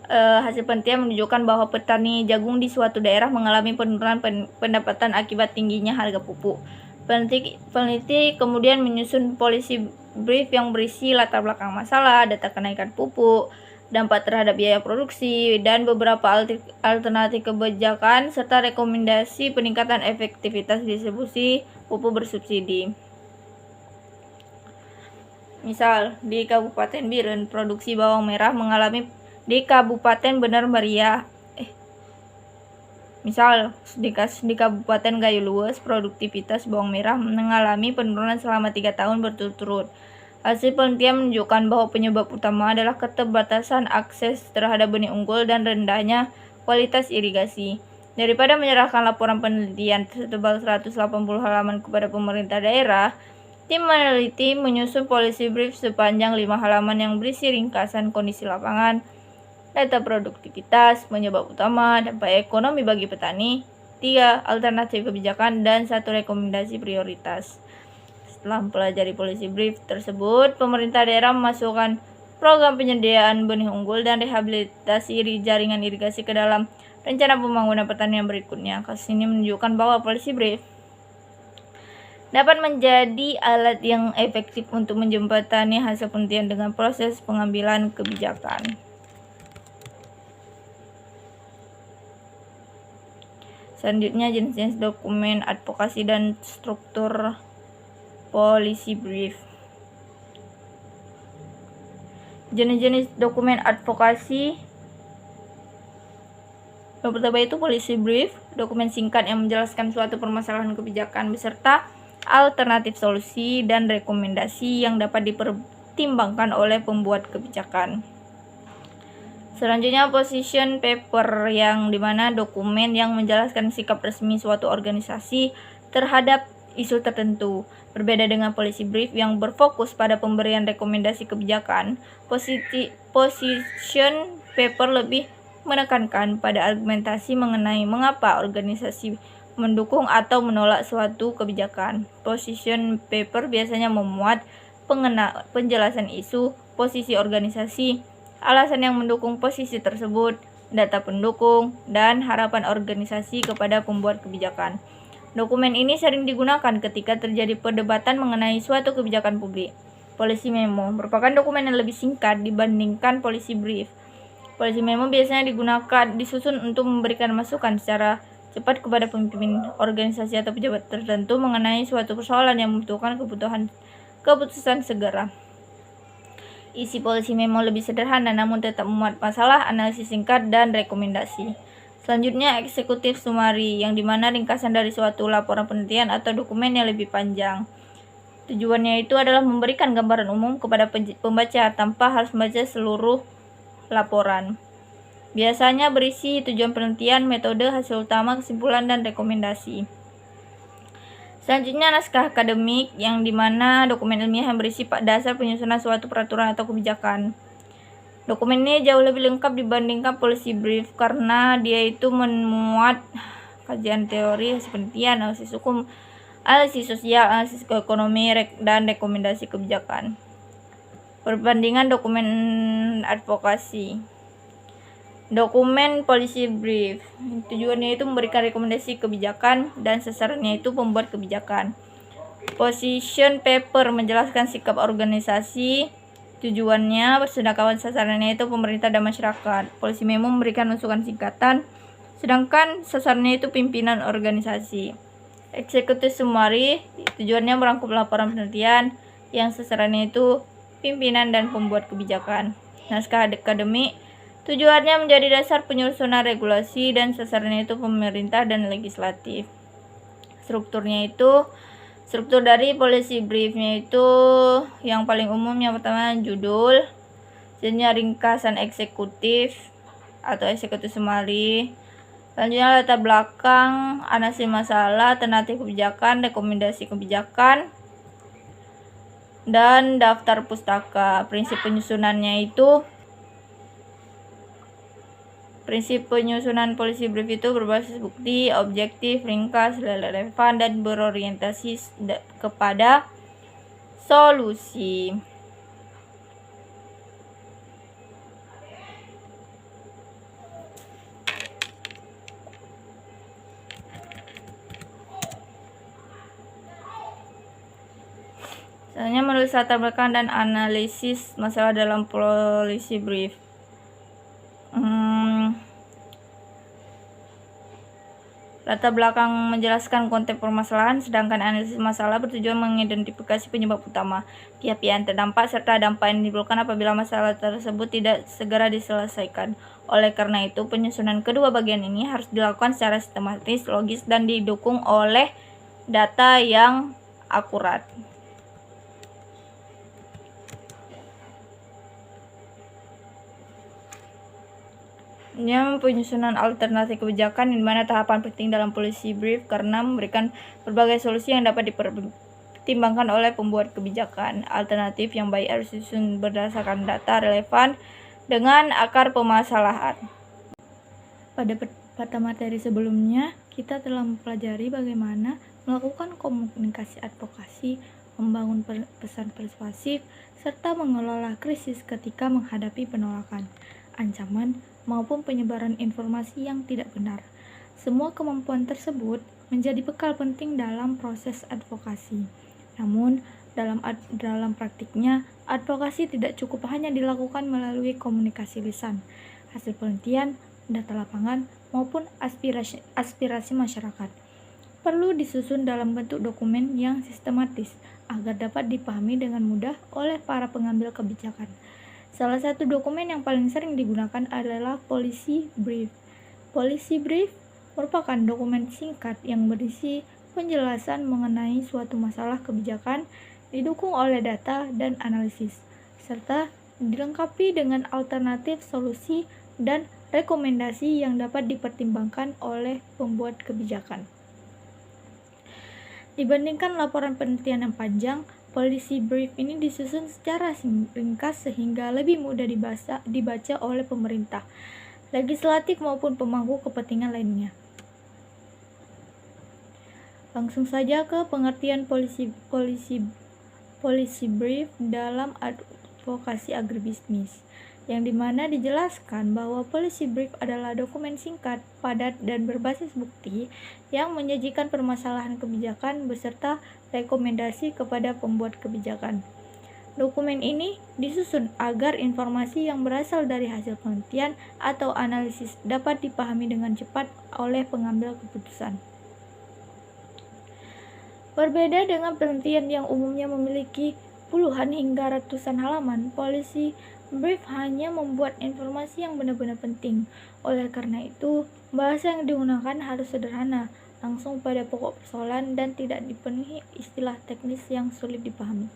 hasil penelitian menunjukkan bahwa petani jagung di suatu daerah mengalami penurunan pendapatan akibat tingginya harga pupuk. Peneliti kemudian menyusun policy brief yang berisi latar belakang masalah, data kenaikan pupuk, dampak terhadap biaya produksi, dan beberapa alternatif kebijakan, serta rekomendasi peningkatan efektivitas distribusi pupuk bersubsidi. Misal, di Kabupaten Biren, produksi bawang merah mengalami di Kabupaten Bener Meriah. Misal, di Kabupaten Gayo Luwes, produktivitas bawang merah mengalami penurunan selama 3 tahun berturut-turut. Hasil penelitian menunjukkan bahwa penyebab utama adalah keterbatasan akses terhadap benih unggul dan rendahnya kualitas irigasi. Daripada menyerahkan laporan penelitian setebal 180 halaman kepada pemerintah daerah, tim peneliti menyusun policy brief sepanjang 5 halaman yang berisi ringkasan kondisi lapangan, data produktivitas, penyebab utama, dampak ekonomi bagi petani, 3 alternatif kebijakan, dan 1 rekomendasi prioritas. Setelah mempelajari policy brief tersebut, pemerintah daerah memasukkan program penyediaan benih unggul dan rehabilitasi jaringan irigasi ke dalam rencana pembangunan pertanian berikutnya. Kasus ini menunjukkan bahwa policy brief dapat menjadi alat yang efektif untuk menjembatani hasil penelitian dengan proses pengambilan kebijakan. Selanjutnya, jenis-jenis dokumen advokasi dan struktur policy brief. Jenis-jenis dokumen advokasi. Yang pertama itu policy brief, dokumen singkat yang menjelaskan suatu permasalahan kebijakan beserta alternatif solusi dan rekomendasi yang dapat dipertimbangkan oleh pembuat kebijakan. Selanjutnya, position paper, yang dimana dokumen yang menjelaskan sikap resmi suatu organisasi terhadap isu tertentu. Berbeda dengan policy brief yang berfokus pada pemberian rekomendasi kebijakan, position paper lebih menekankan pada argumentasi mengenai mengapa organisasi mendukung atau menolak suatu kebijakan. Position paper biasanya memuat penjelasan isu, posisi organisasi, alasan yang mendukung posisi tersebut, data pendukung, dan harapan organisasi kepada pembuat kebijakan. Dokumen ini sering digunakan ketika terjadi perdebatan mengenai suatu kebijakan publik. Policy memo merupakan dokumen yang lebih singkat dibandingkan policy brief. Policy memo biasanya disusun untuk memberikan masukan secara cepat kepada pemimpin organisasi atau pejabat tertentu mengenai suatu persoalan yang membutuhkan keputusan segera. Isi policy memo lebih sederhana namun tetap memuat masalah, analisis singkat, dan rekomendasi. Selanjutnya, eksekutif summary, yang dimana ringkasan dari suatu laporan penelitian atau dokumen yang lebih panjang. Tujuannya itu adalah memberikan gambaran umum kepada pembaca tanpa harus membaca seluruh laporan. Biasanya berisi tujuan penelitian, metode, hasil utama, kesimpulan, dan rekomendasi. Selanjutnya, naskah akademik, yang dimana dokumen ilmiah yang berisi dasar penyusunan suatu peraturan atau kebijakan. Dokumen ini jauh lebih lengkap dibandingkan policy brief karena dia itu memuat kajian teori, hasil penelitian, analisis hukum, analisis sosial, analisis ekonomi, dan rekomendasi kebijakan. Perbandingan dokumen advokasi. Dokumen polisi brief. Tujuannya itu memberikan rekomendasi kebijakan dan sasarannya itu pembuat kebijakan. Position paper menjelaskan sikap organisasi. Tujuannya bersedekawan, sasarannya itu pemerintah dan masyarakat. Polisi memo memberikan masukan singkatan, sedangkan sasarannya itu pimpinan organisasi. Executive summary, tujuannya merangkum laporan penelitian yang sasarannya itu pimpinan dan pembuat kebijakan. Naskah akademik, tujuannya menjadi dasar penyusunan regulasi dan sasarannya itu pemerintah dan legislatif. Struktur dari policy briefnya itu yang paling umum, yang pertama judul, selanjutnya ringkasan eksekutif atau eksekutif summary, selanjutnya latar belakang, analisis masalah, alternatif kebijakan, rekomendasi kebijakan, dan daftar pustaka. Prinsip penyusunan policy brief itu berbasis bukti, objektif, ringkas, relevan, dan berorientasi kepada solusi. Selanjutnya menulis latar belakang dan analisis masalah dalam policy brief. Latar belakang menjelaskan konteks permasalahan, sedangkan analisis masalah bertujuan mengidentifikasi penyebab utama, pihak-pihak yang terdampak, serta dampak yang ditimbulkan apabila masalah tersebut tidak segera diselesaikan. Oleh karena itu, penyusunan kedua bagian ini harus dilakukan secara sistematis, logis, dan didukung oleh data yang akurat. Penyusunan alternatif kebijakan, di mana tahapan penting dalam policy brief karena memberikan berbagai solusi yang dapat dipertimbangkan oleh pembuat kebijakan. Alternatif yang baik harus disusun berdasarkan data relevan dengan akar permasalahan. Pada materi sebelumnya, kita telah mempelajari bagaimana melakukan komunikasi advokasi, membangun pesan persuasif, serta mengelola krisis ketika menghadapi penolakan, ancaman, maupun penyebaran informasi yang tidak benar. Semua kemampuan tersebut menjadi bekal penting dalam proses advokasi. Namun, dalam praktiknya, advokasi tidak cukup hanya dilakukan melalui komunikasi lisan, hasil penelitian, data lapangan, maupun aspirasi masyarakat. Perlu disusun dalam bentuk dokumen yang sistematis agar dapat dipahami dengan mudah oleh para pengambil kebijakan. Salah satu dokumen yang paling sering digunakan adalah policy brief. Policy brief merupakan dokumen singkat yang berisi penjelasan mengenai suatu masalah kebijakan, didukung oleh data dan analisis, serta dilengkapi dengan alternatif solusi dan rekomendasi yang dapat dipertimbangkan oleh pembuat kebijakan. Dibandingkan laporan penelitian yang panjang, policy brief ini disusun secara ringkas sehingga lebih mudah dibaca oleh pemerintah, legislatif maupun pemangku kepentingan lainnya. Langsung saja ke pengertian policy brief dalam advokasi agribisnis, yang dimana dijelaskan bahwa policy brief adalah dokumen singkat, padat, dan berbasis bukti yang menyajikan permasalahan kebijakan beserta rekomendasi kepada pembuat kebijakan. Dokumen ini disusun agar informasi yang berasal dari hasil penelitian atau analisis dapat dipahami dengan cepat oleh pengambil keputusan. Berbeda dengan penelitian yang umumnya memiliki puluhan hingga ratusan halaman, policy brief hanya membuat informasi yang benar-benar penting. Oleh karena itu, bahasa yang digunakan harus sederhana, langsung pada pokok persoalan, dan tidak dipenuhi istilah teknis yang sulit dipahami.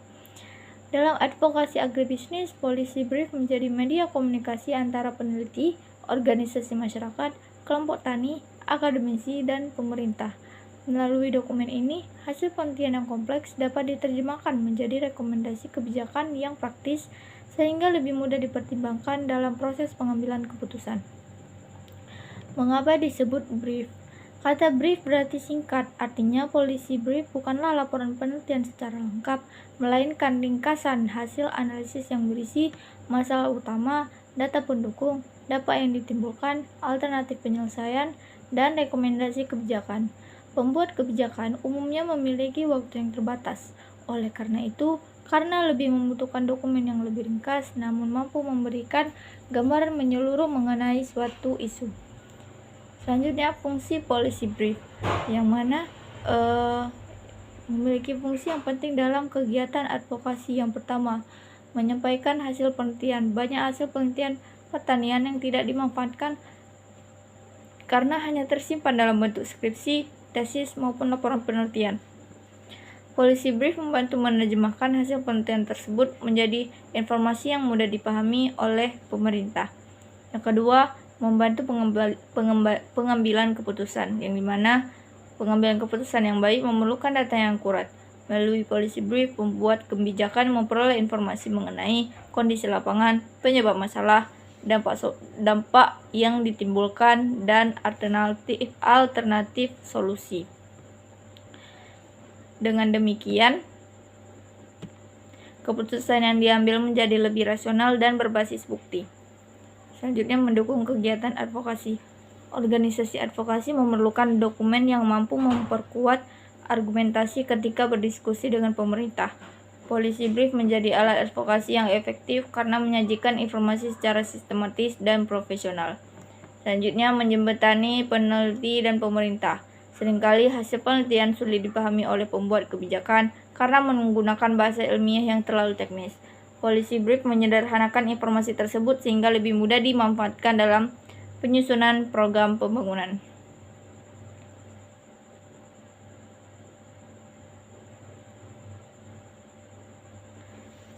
Dalam advokasi agribisnis, policy brief menjadi media komunikasi antara peneliti, organisasi masyarakat, kelompok tani, akademisi, dan pemerintah. Melalui dokumen ini, hasil penelitian yang kompleks dapat diterjemahkan menjadi rekomendasi kebijakan yang praktis sehingga lebih mudah dipertimbangkan dalam proses pengambilan keputusan. Mengapa disebut brief? Kata brief berarti singkat, artinya policy brief bukanlah laporan penelitian secara lengkap, melainkan ringkasan hasil analisis yang berisi masalah utama, data pendukung, dampak yang ditimbulkan, alternatif penyelesaian, dan rekomendasi kebijakan. Pembuat kebijakan umumnya memiliki waktu yang terbatas. Oleh karena itu, karena lebih membutuhkan dokumen yang lebih ringkas namun mampu memberikan gambaran menyeluruh mengenai suatu isu. Selanjutnya, fungsi policy brief, yang mana memiliki fungsi yang penting dalam kegiatan advokasi. Yang pertama, menyampaikan hasil penelitian. Banyak hasil penelitian pertanian yang tidak dimanfaatkan karena hanya tersimpan dalam bentuk skripsi, tesis, maupun laporan penelitian. Policy brief membantu menerjemahkan hasil penelitian tersebut menjadi informasi yang mudah dipahami oleh pemerintah. Yang kedua, membantu pengambilan keputusan, yang dimana pengambilan keputusan yang baik memerlukan data yang akurat. Melalui policy brief, pembuat kebijakan memperoleh informasi mengenai kondisi lapangan, penyebab masalah, dampak yang ditimbulkan, dan alternatif solusi. Dengan demikian, keputusan yang diambil menjadi lebih rasional dan berbasis bukti. Selanjutnya, mendukung kegiatan advokasi. Organisasi advokasi memerlukan dokumen yang mampu memperkuat argumentasi ketika berdiskusi dengan pemerintah. Policy brief menjadi alat advokasi yang efektif karena menyajikan informasi secara sistematis dan profesional. Selanjutnya, menjembatani peneliti dan pemerintah. Seringkali hasil penelitian sulit dipahami oleh pembuat kebijakan karena menggunakan bahasa ilmiah yang terlalu teknis. Policy brief menyederhanakan informasi tersebut sehingga lebih mudah dimanfaatkan dalam penyusunan program pembangunan.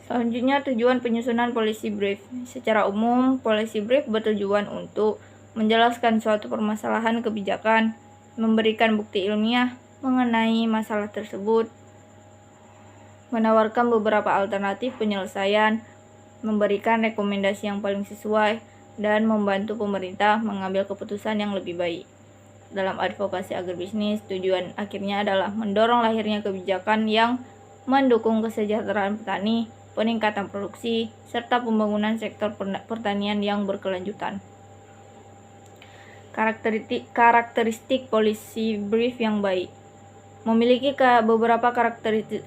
Selanjutnya, tujuan penyusunan policy brief. Secara umum, policy brief bertujuan untuk menjelaskan suatu permasalahan kebijakan, memberikan bukti ilmiah mengenai masalah tersebut, menawarkan beberapa alternatif penyelesaian, memberikan rekomendasi yang paling sesuai, dan membantu pemerintah mengambil keputusan yang lebih baik. Dalam advokasi agribisnis, tujuan akhirnya adalah mendorong lahirnya kebijakan yang mendukung kesejahteraan petani, peningkatan produksi, serta pembangunan sektor pertanian yang berkelanjutan. Karakteristik policy brief yang baik memiliki beberapa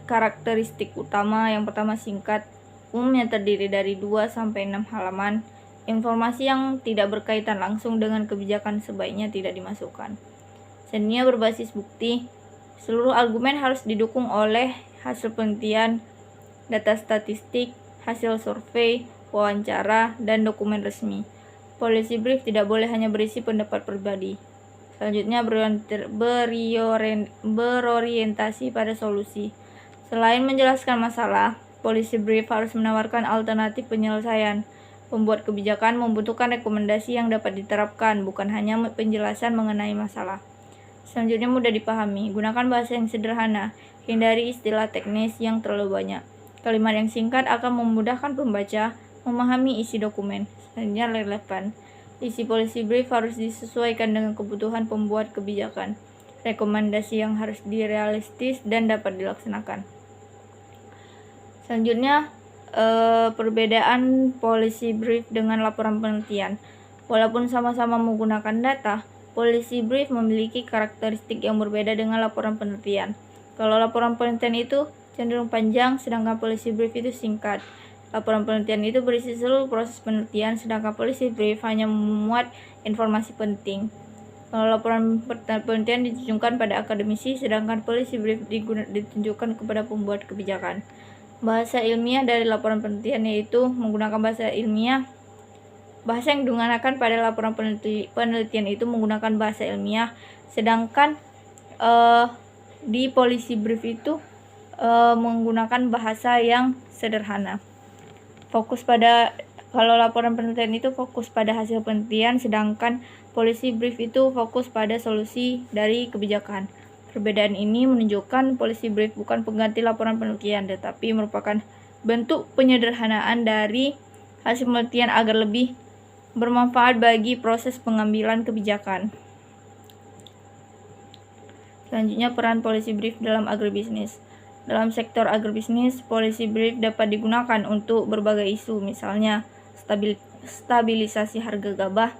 karakteristik utama. Yang pertama, singkat, umumnya terdiri dari 2-6 halaman. Informasi yang tidak berkaitan langsung dengan kebijakan sebaiknya tidak dimasukkan. Selanjutnya, berbasis bukti. Seluruh argumen harus didukung oleh hasil penelitian, data statistik, hasil survei, wawancara, dan dokumen resmi. Policy brief tidak boleh hanya berisi pendapat pribadi. Selanjutnya, berorientasi pada solusi. Selain menjelaskan masalah, policy brief harus menawarkan alternatif penyelesaian. Pembuat kebijakan membutuhkan rekomendasi yang dapat diterapkan, bukan hanya penjelasan mengenai masalah. Selanjutnya, mudah dipahami. Gunakan bahasa yang sederhana. Hindari istilah teknis yang terlalu banyak. Kalimat yang singkat akan memudahkan pembaca memahami isi dokumen. Selanjutnya, relevan. Isi policy brief harus disesuaikan dengan kebutuhan pembuat kebijakan. Rekomendasi yang harus realistis dan dapat dilaksanakan. Selanjutnya, perbedaan policy brief dengan laporan penelitian. Walaupun sama-sama menggunakan data, policy brief memiliki karakteristik yang berbeda dengan laporan penelitian. Kalau laporan penelitian itu cenderung panjang, sedangkan policy brief itu singkat. Laporan penelitian itu berisi seluruh proses penelitian, sedangkan policy brief hanya memuat informasi penting. Kalau laporan penelitian ditujukan pada akademisi, sedangkan policy brief ditujukan kepada pembuat kebijakan. Bahasa ilmiah dari laporan penelitian yaitu menggunakan bahasa ilmiah. Bahasa yang digunakan pada laporan penelitian itu menggunakan bahasa ilmiah, sedangkan di policy brief itu menggunakan bahasa yang sederhana. Kalau laporan penelitian itu fokus pada hasil penelitian, sedangkan policy brief itu fokus pada solusi dari kebijakan. Perbedaan ini menunjukkan policy brief bukan pengganti laporan penelitian, tetapi merupakan bentuk penyederhanaan dari hasil penelitian agar lebih bermanfaat bagi proses pengambilan kebijakan. Selanjutnya, peran policy brief dalam agribisnis. Dalam sektor agribisnis, policy brief dapat digunakan untuk berbagai isu, misalnya stabilisasi harga gabah,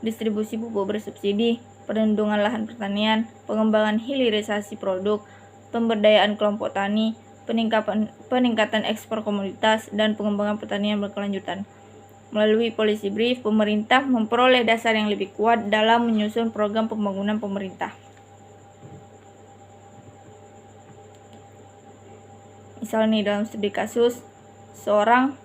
distribusi pupuk bersubsidi, perlindungan lahan pertanian, pengembangan hilirisasi produk, pemberdayaan kelompok tani, peningkatan ekspor komoditas, dan pengembangan pertanian berkelanjutan. Melalui policy brief, pemerintah memperoleh dasar yang lebih kuat dalam menyusun program pembangunan pemerintah. Misalnya dalam studi kasus, seorang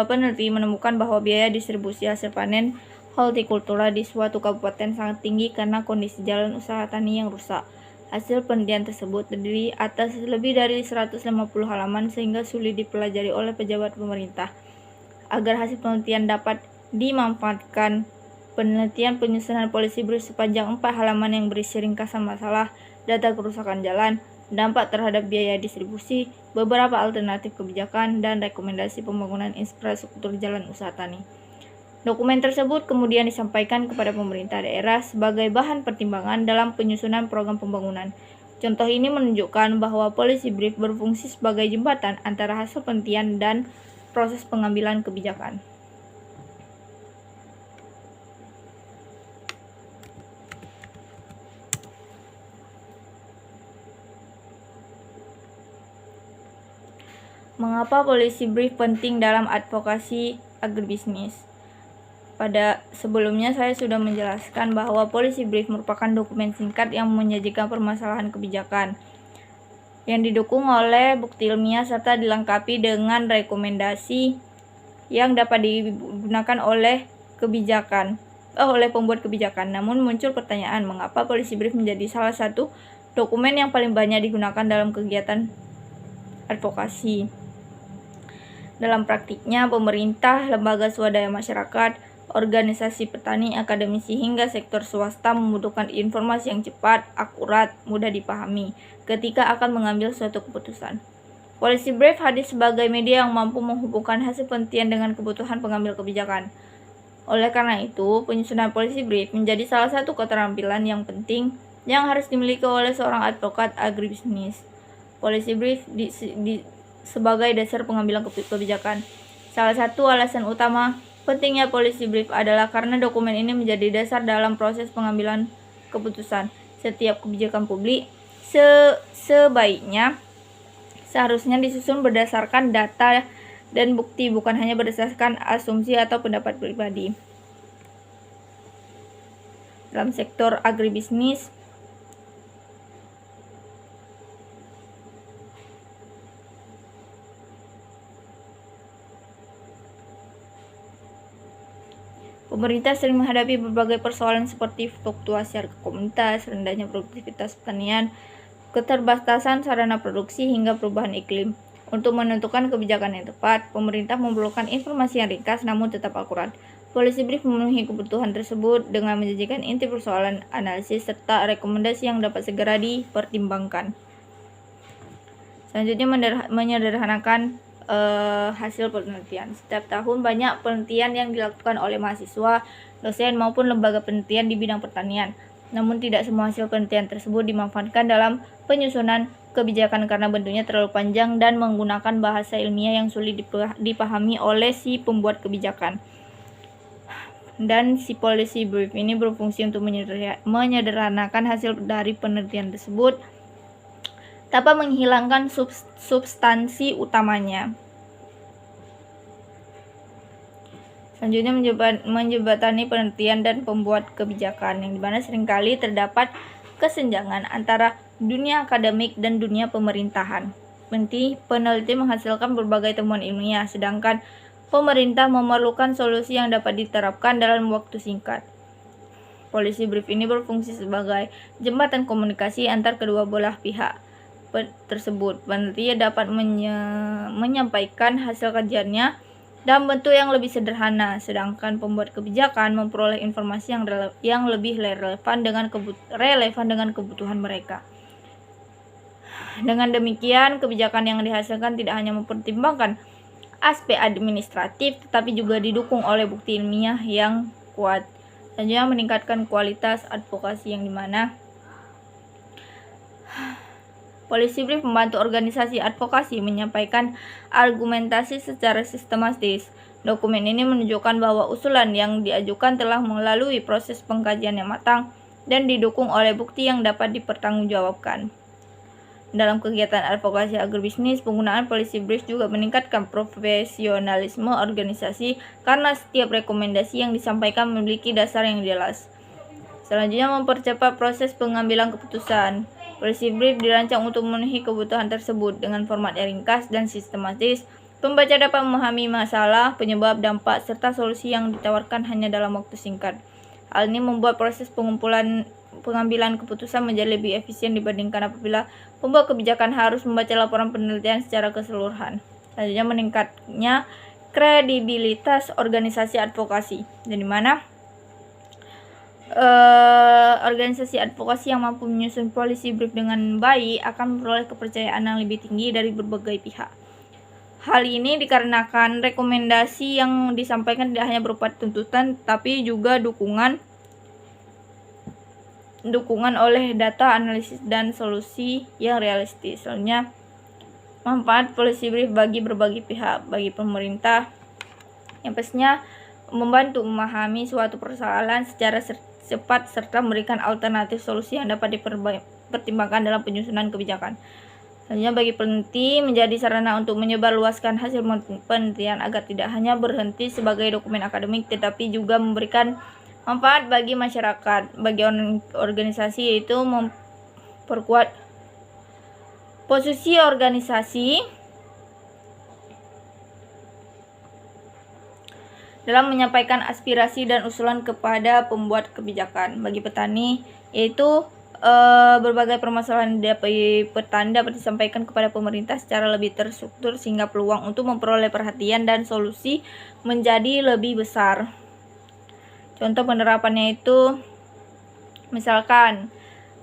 peneliti menemukan bahwa biaya distribusi hasil panen hortikultura di suatu kabupaten sangat tinggi karena kondisi jalan usaha tani yang rusak. Hasil penelitian tersebut terdiri atas lebih dari 150 halaman sehingga sulit dipelajari oleh pejabat pemerintah. Agar hasil penelitian dapat dimanfaatkan, penelitian penyusunan policy brief sepanjang 4 halaman yang berisi ringkasan masalah, data kerusakan jalan, dampak terhadap biaya distribusi, beberapa alternatif kebijakan, dan rekomendasi pembangunan infrastruktur jalan usaha tani. Dokumen tersebut kemudian disampaikan kepada pemerintah daerah sebagai bahan pertimbangan dalam penyusunan program pembangunan. Contoh ini menunjukkan bahwa policy brief berfungsi sebagai jembatan antara hasil penelitian dan proses pengambilan kebijakan. Mengapa policy brief penting dalam advokasi agribisnis? Pada sebelumnya saya sudah menjelaskan bahwa policy brief merupakan dokumen singkat yang menyajikan permasalahan kebijakan yang didukung oleh bukti ilmiah serta dilengkapi dengan rekomendasi yang dapat digunakan oleh pembuat kebijakan. Namun muncul pertanyaan, mengapa policy brief menjadi salah satu dokumen yang paling banyak digunakan dalam kegiatan advokasi? Dalam praktiknya, pemerintah, lembaga swadaya masyarakat, organisasi petani, akademisi, hingga sektor swasta membutuhkan informasi yang cepat, akurat, mudah dipahami ketika akan mengambil suatu keputusan. Policy brief hadir sebagai media yang mampu menghubungkan hasil penelitian dengan kebutuhan pengambil kebijakan. Oleh karena itu, penyusunan policy brief menjadi salah satu keterampilan yang penting yang harus dimiliki oleh seorang advokat agribisnis. Policy brief sebagai dasar pengambilan kebijakan. Salah satu alasan utama pentingnya policy brief adalah karena dokumen ini menjadi dasar dalam proses pengambilan keputusan. Setiap kebijakan publik seharusnya disusun berdasarkan data dan bukti, bukan hanya berdasarkan asumsi atau pendapat pribadi. Dalam sektor agribisnis, pemerintah sering menghadapi berbagai persoalan seperti fluktuasi harga komoditas, rendahnya produktivitas pertanian, keterbatasan sarana produksi, hingga perubahan iklim. Untuk menentukan kebijakan yang tepat, pemerintah memerlukan informasi yang ringkas namun tetap akurat. Policy brief memenuhi kebutuhan tersebut dengan menyajikan inti persoalan, analisis, serta rekomendasi yang dapat segera dipertimbangkan. Selanjutnya, menyederhanakan hasil penelitian. Setiap tahun banyak penelitian yang dilakukan oleh mahasiswa, dosen, maupun lembaga penelitian di bidang pertanian. Namun tidak semua hasil penelitian tersebut dimanfaatkan dalam penyusunan kebijakan karena bentuknya terlalu panjang dan menggunakan bahasa ilmiah yang sulit dipahami oleh si pembuat kebijakan. Dan si policy brief ini berfungsi untuk menyederhanakan hasil dari penelitian tersebut tanpa menghilangkan substansi utamanya. Selanjutnya, menjembatani penelitian dan pembuat kebijakan, yang dimana seringkali terdapat kesenjangan antara dunia akademik dan dunia pemerintahan. Peneliti menghasilkan berbagai temuan ilmiah, sedangkan pemerintah memerlukan solusi yang dapat diterapkan dalam waktu singkat. Policy brief ini berfungsi sebagai jembatan komunikasi antar kedua belah pihak tersebut. Peneliti dapat menyampaikan hasil kajiannya dalam bentuk yang lebih sederhana, sedangkan pembuat kebijakan memperoleh informasi yang lebih relevan dengan kebutuhan mereka. Dengan demikian, kebijakan yang dihasilkan tidak hanya mempertimbangkan aspek administratif, tetapi juga didukung oleh bukti ilmiah yang kuat. Selanjutnya, meningkatkan kualitas advokasi, yang dimana policy brief membantu organisasi advokasi menyampaikan argumentasi secara sistematis. Dokumen ini menunjukkan bahwa usulan yang diajukan telah melalui proses pengkajian yang matang dan didukung oleh bukti yang dapat dipertanggungjawabkan. Dalam kegiatan advokasi agribisnis, penggunaan policy brief juga meningkatkan profesionalisme organisasi karena setiap rekomendasi yang disampaikan memiliki dasar yang jelas. Selanjutnya, mempercepat proses pengambilan keputusan. Policy brief dirancang untuk memenuhi kebutuhan tersebut dengan format yang ringkas dan sistematis. Pembaca dapat memahami masalah, penyebab, dampak, serta solusi yang ditawarkan hanya dalam waktu singkat. Hal ini membuat proses pengambilan keputusan menjadi lebih efisien dibandingkan apabila pembuat kebijakan harus membaca laporan penelitian secara keseluruhan. Selanjutnya, meningkatnya kredibilitas organisasi advokasi, di mana organisasi advokasi yang mampu menyusun policy brief dengan baik akan memperoleh kepercayaan yang lebih tinggi dari berbagai pihak. Hal ini dikarenakan rekomendasi yang disampaikan tidak hanya berupa tuntutan, tapi juga dukungan oleh data, analisis, dan solusi yang realistis. Selanjutnya, manfaat policy brief bagi berbagai pihak. Bagi pemerintah, yang pastinya membantu memahami suatu persoalan secara cepat serta memberikan alternatif solusi yang dapat dipertimbangkan dalam penyusunan kebijakan. Selanjutnya, bagi peneliti, menjadi sarana untuk menyebarluaskan hasil penelitian agar tidak hanya berhenti sebagai dokumen akademik, tetapi juga memberikan manfaat bagi masyarakat. Bagi organisasi, yaitu memperkuat posisi organisasi dalam menyampaikan aspirasi dan usulan kepada pembuat kebijakan. Bagi petani, yaitu berbagai permasalahan petani dapat disampaikan kepada pemerintah secara lebih terstruktur sehingga peluang untuk memperoleh perhatian dan solusi menjadi lebih besar. Contoh penerapannya itu, misalkan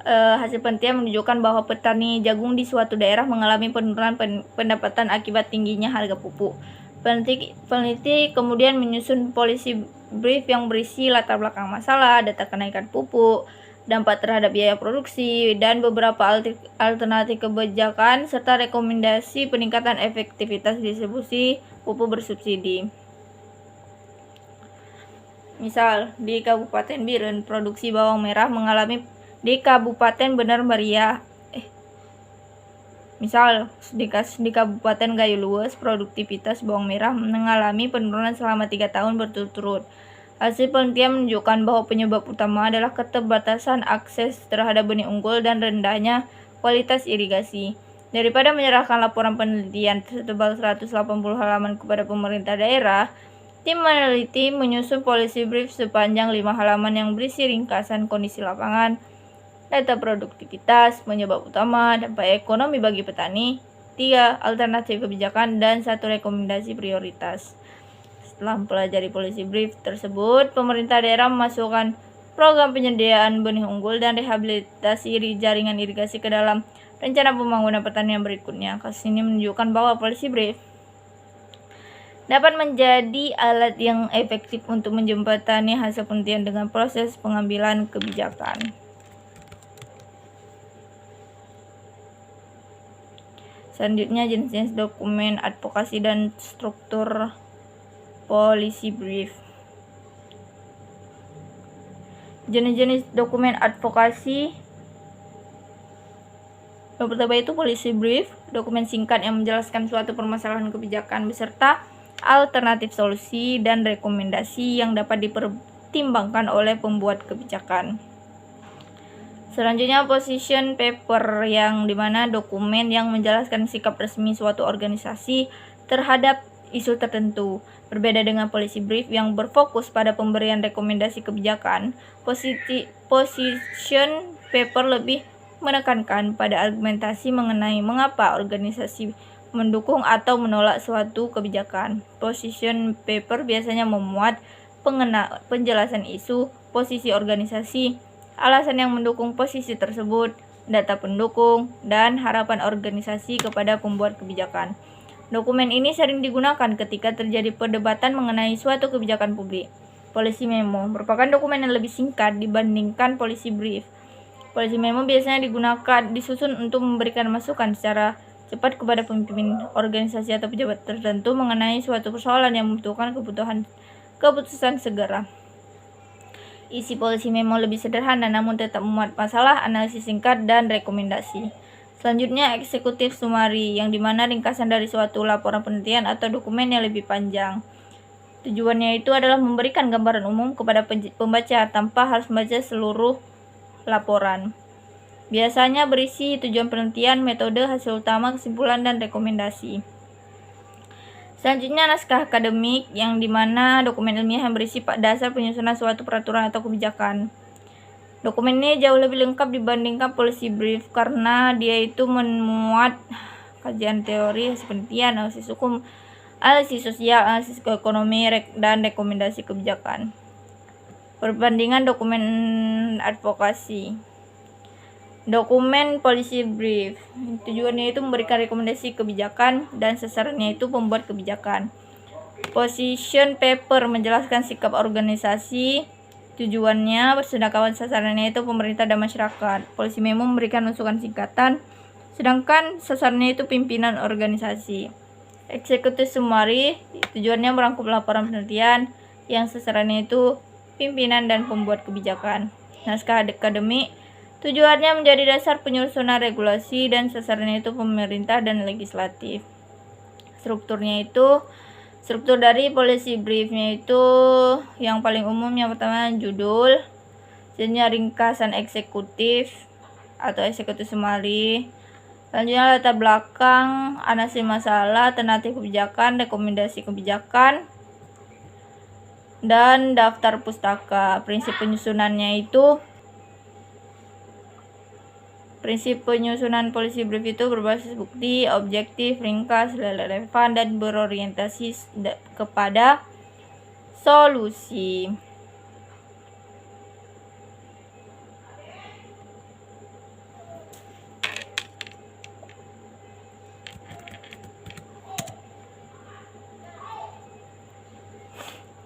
hasil penelitian menunjukkan bahwa petani jagung di suatu daerah mengalami penurunan pendapatan akibat tingginya harga pupuk. Peneliti kemudian menyusun policy brief yang berisi latar belakang masalah, data kenaikan pupuk, dampak terhadap biaya produksi, dan beberapa alternatif kebijakan, serta rekomendasi peningkatan efektivitas distribusi pupuk bersubsidi. Misal, di Kabupaten Biren, produksi bawang merah mengalami di Kabupaten Bener Meriah. Misal, di Kabupaten Gayo Lues, produktivitas bawang merah mengalami penurunan selama 3 tahun berturut-turut. Hasil penelitian menunjukkan bahwa penyebab utama adalah keterbatasan akses terhadap benih unggul dan rendahnya kualitas irigasi. Daripada menyerahkan laporan penelitian setebal 180 halaman kepada pemerintah daerah, tim peneliti menyusun policy brief sepanjang 5 halaman yang berisi ringkasan kondisi lapangan, data produktivitas, penyebab utama, dampak ekonomi bagi petani, 3 alternatif kebijakan, dan 1 rekomendasi prioritas. Setelah mempelajari policy brief tersebut, pemerintah daerah memasukkan program penyediaan benih unggul dan rehabilitasi jaringan irigasi ke dalam rencana pembangunan pertanian berikutnya. Kasus ini menunjukkan bahwa policy brief dapat menjadi alat yang efektif untuk menjembatani hasil penelitian dengan proses pengambilan kebijakan. Selanjutnya, jenis-jenis dokumen advokasi dan struktur policy brief. Jenis-jenis dokumen advokasi. Yang pertama itu policy brief, dokumen singkat yang menjelaskan suatu permasalahan kebijakan beserta alternatif solusi dan rekomendasi yang dapat dipertimbangkan oleh pembuat kebijakan. Selanjutnya, position paper, yang dimana dokumen yang menjelaskan sikap resmi suatu organisasi terhadap isu tertentu. Berbeda dengan policy brief yang berfokus pada pemberian rekomendasi kebijakan, position paper lebih menekankan pada argumentasi mengenai mengapa organisasi mendukung atau menolak suatu kebijakan. Position paper biasanya memuat penjelasan isu, posisi organisasi, alasan yang mendukung posisi tersebut, data pendukung, dan harapan organisasi kepada pembuat kebijakan. Dokumen ini sering digunakan ketika terjadi perdebatan mengenai suatu kebijakan publik. Policy memo merupakan dokumen yang lebih singkat dibandingkan policy brief. Policy memo biasanya disusun untuk memberikan masukan secara cepat kepada pemimpin organisasi atau pejabat tertentu mengenai suatu persoalan yang membutuhkan keputusan segera. Isi polisi memo lebih sederhana namun tetap memuat masalah, analisis singkat, dan rekomendasi. Selanjutnya, eksekutif sumari, yang dimana ringkasan dari suatu laporan penelitian atau dokumen yang lebih panjang. Tujuannya itu adalah memberikan gambaran umum kepada pembaca tanpa harus membaca seluruh laporan. Biasanya berisi tujuan penelitian, metode, hasil utama, kesimpulan, dan rekomendasi. Selanjutnya, naskah akademik, yang dimana dokumen ilmiah yang berisi dasar penyusunan suatu peraturan atau kebijakan. Dokumen ini jauh lebih lengkap dibandingkan policy brief karena dia itu memuat kajian teori, hasil penelitian, analisis hukum, analisis sosial, analisis ekonomi, dan rekomendasi kebijakan. Perbandingan dokumen advokasi. Dokumen policy brief tujuannya itu memberikan rekomendasi kebijakan dan sasarannya itu pembuat kebijakan. Position paper menjelaskan sikap organisasi. Tujuannya bersedekahwan, sasarannya itu pemerintah dan masyarakat. Polisi memo memberikan masukan singkatan, sedangkan sasarannya itu pimpinan organisasi. Eksekutif summary tujuannya merangkum laporan penelitian yang sasarannya itu pimpinan dan pembuat kebijakan. Naskah akademik tujuannya menjadi dasar penyusunan regulasi dan sasarannya itu pemerintah dan legislatif. Struktur dari policy briefnya itu yang paling umum, yang pertama judul, selanjutnya ringkasan eksekutif atau eksekutif summary, selanjutnya latar belakang, analisis masalah, alternatif kebijakan, rekomendasi kebijakan, dan daftar pustaka. Prinsip penyusunan policy brief itu berbasis bukti, objektif, ringkas, relevan, dan berorientasi kepada solusi.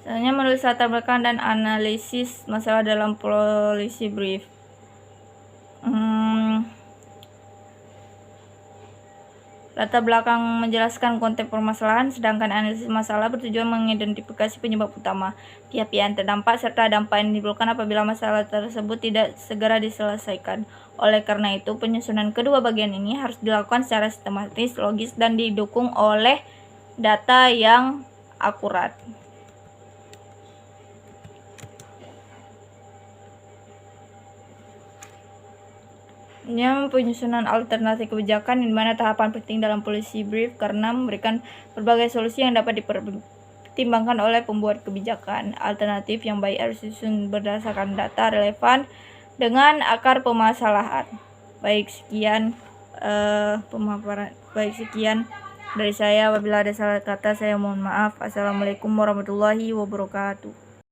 Selanjutnya, menulis latar belakang dan analisis masalah dalam policy brief. Latar belakang menjelaskan konteks permasalahan, sedangkan analisis masalah bertujuan mengidentifikasi penyebab utama, pihak-pihak yang terdampak, serta dampak yang ditimbulkan apabila masalah tersebut tidak segera diselesaikan. Oleh karena itu, penyusunan kedua bagian ini harus dilakukan secara sistematis, logis, dan didukung oleh data yang akurat. Penyusunan alternatif kebijakan, di mana tahapan penting dalam policy brief karena memberikan berbagai solusi yang dapat dipertimbangkan oleh pembuat kebijakan. Alternatif yang baik harus disusun berdasarkan data relevan dengan akar permasalahan. Baik, sekian pemaparan. Sekian dari saya. Apabila ada salah kata, saya mohon maaf. Assalamualaikum warahmatullahi wabarakatuh.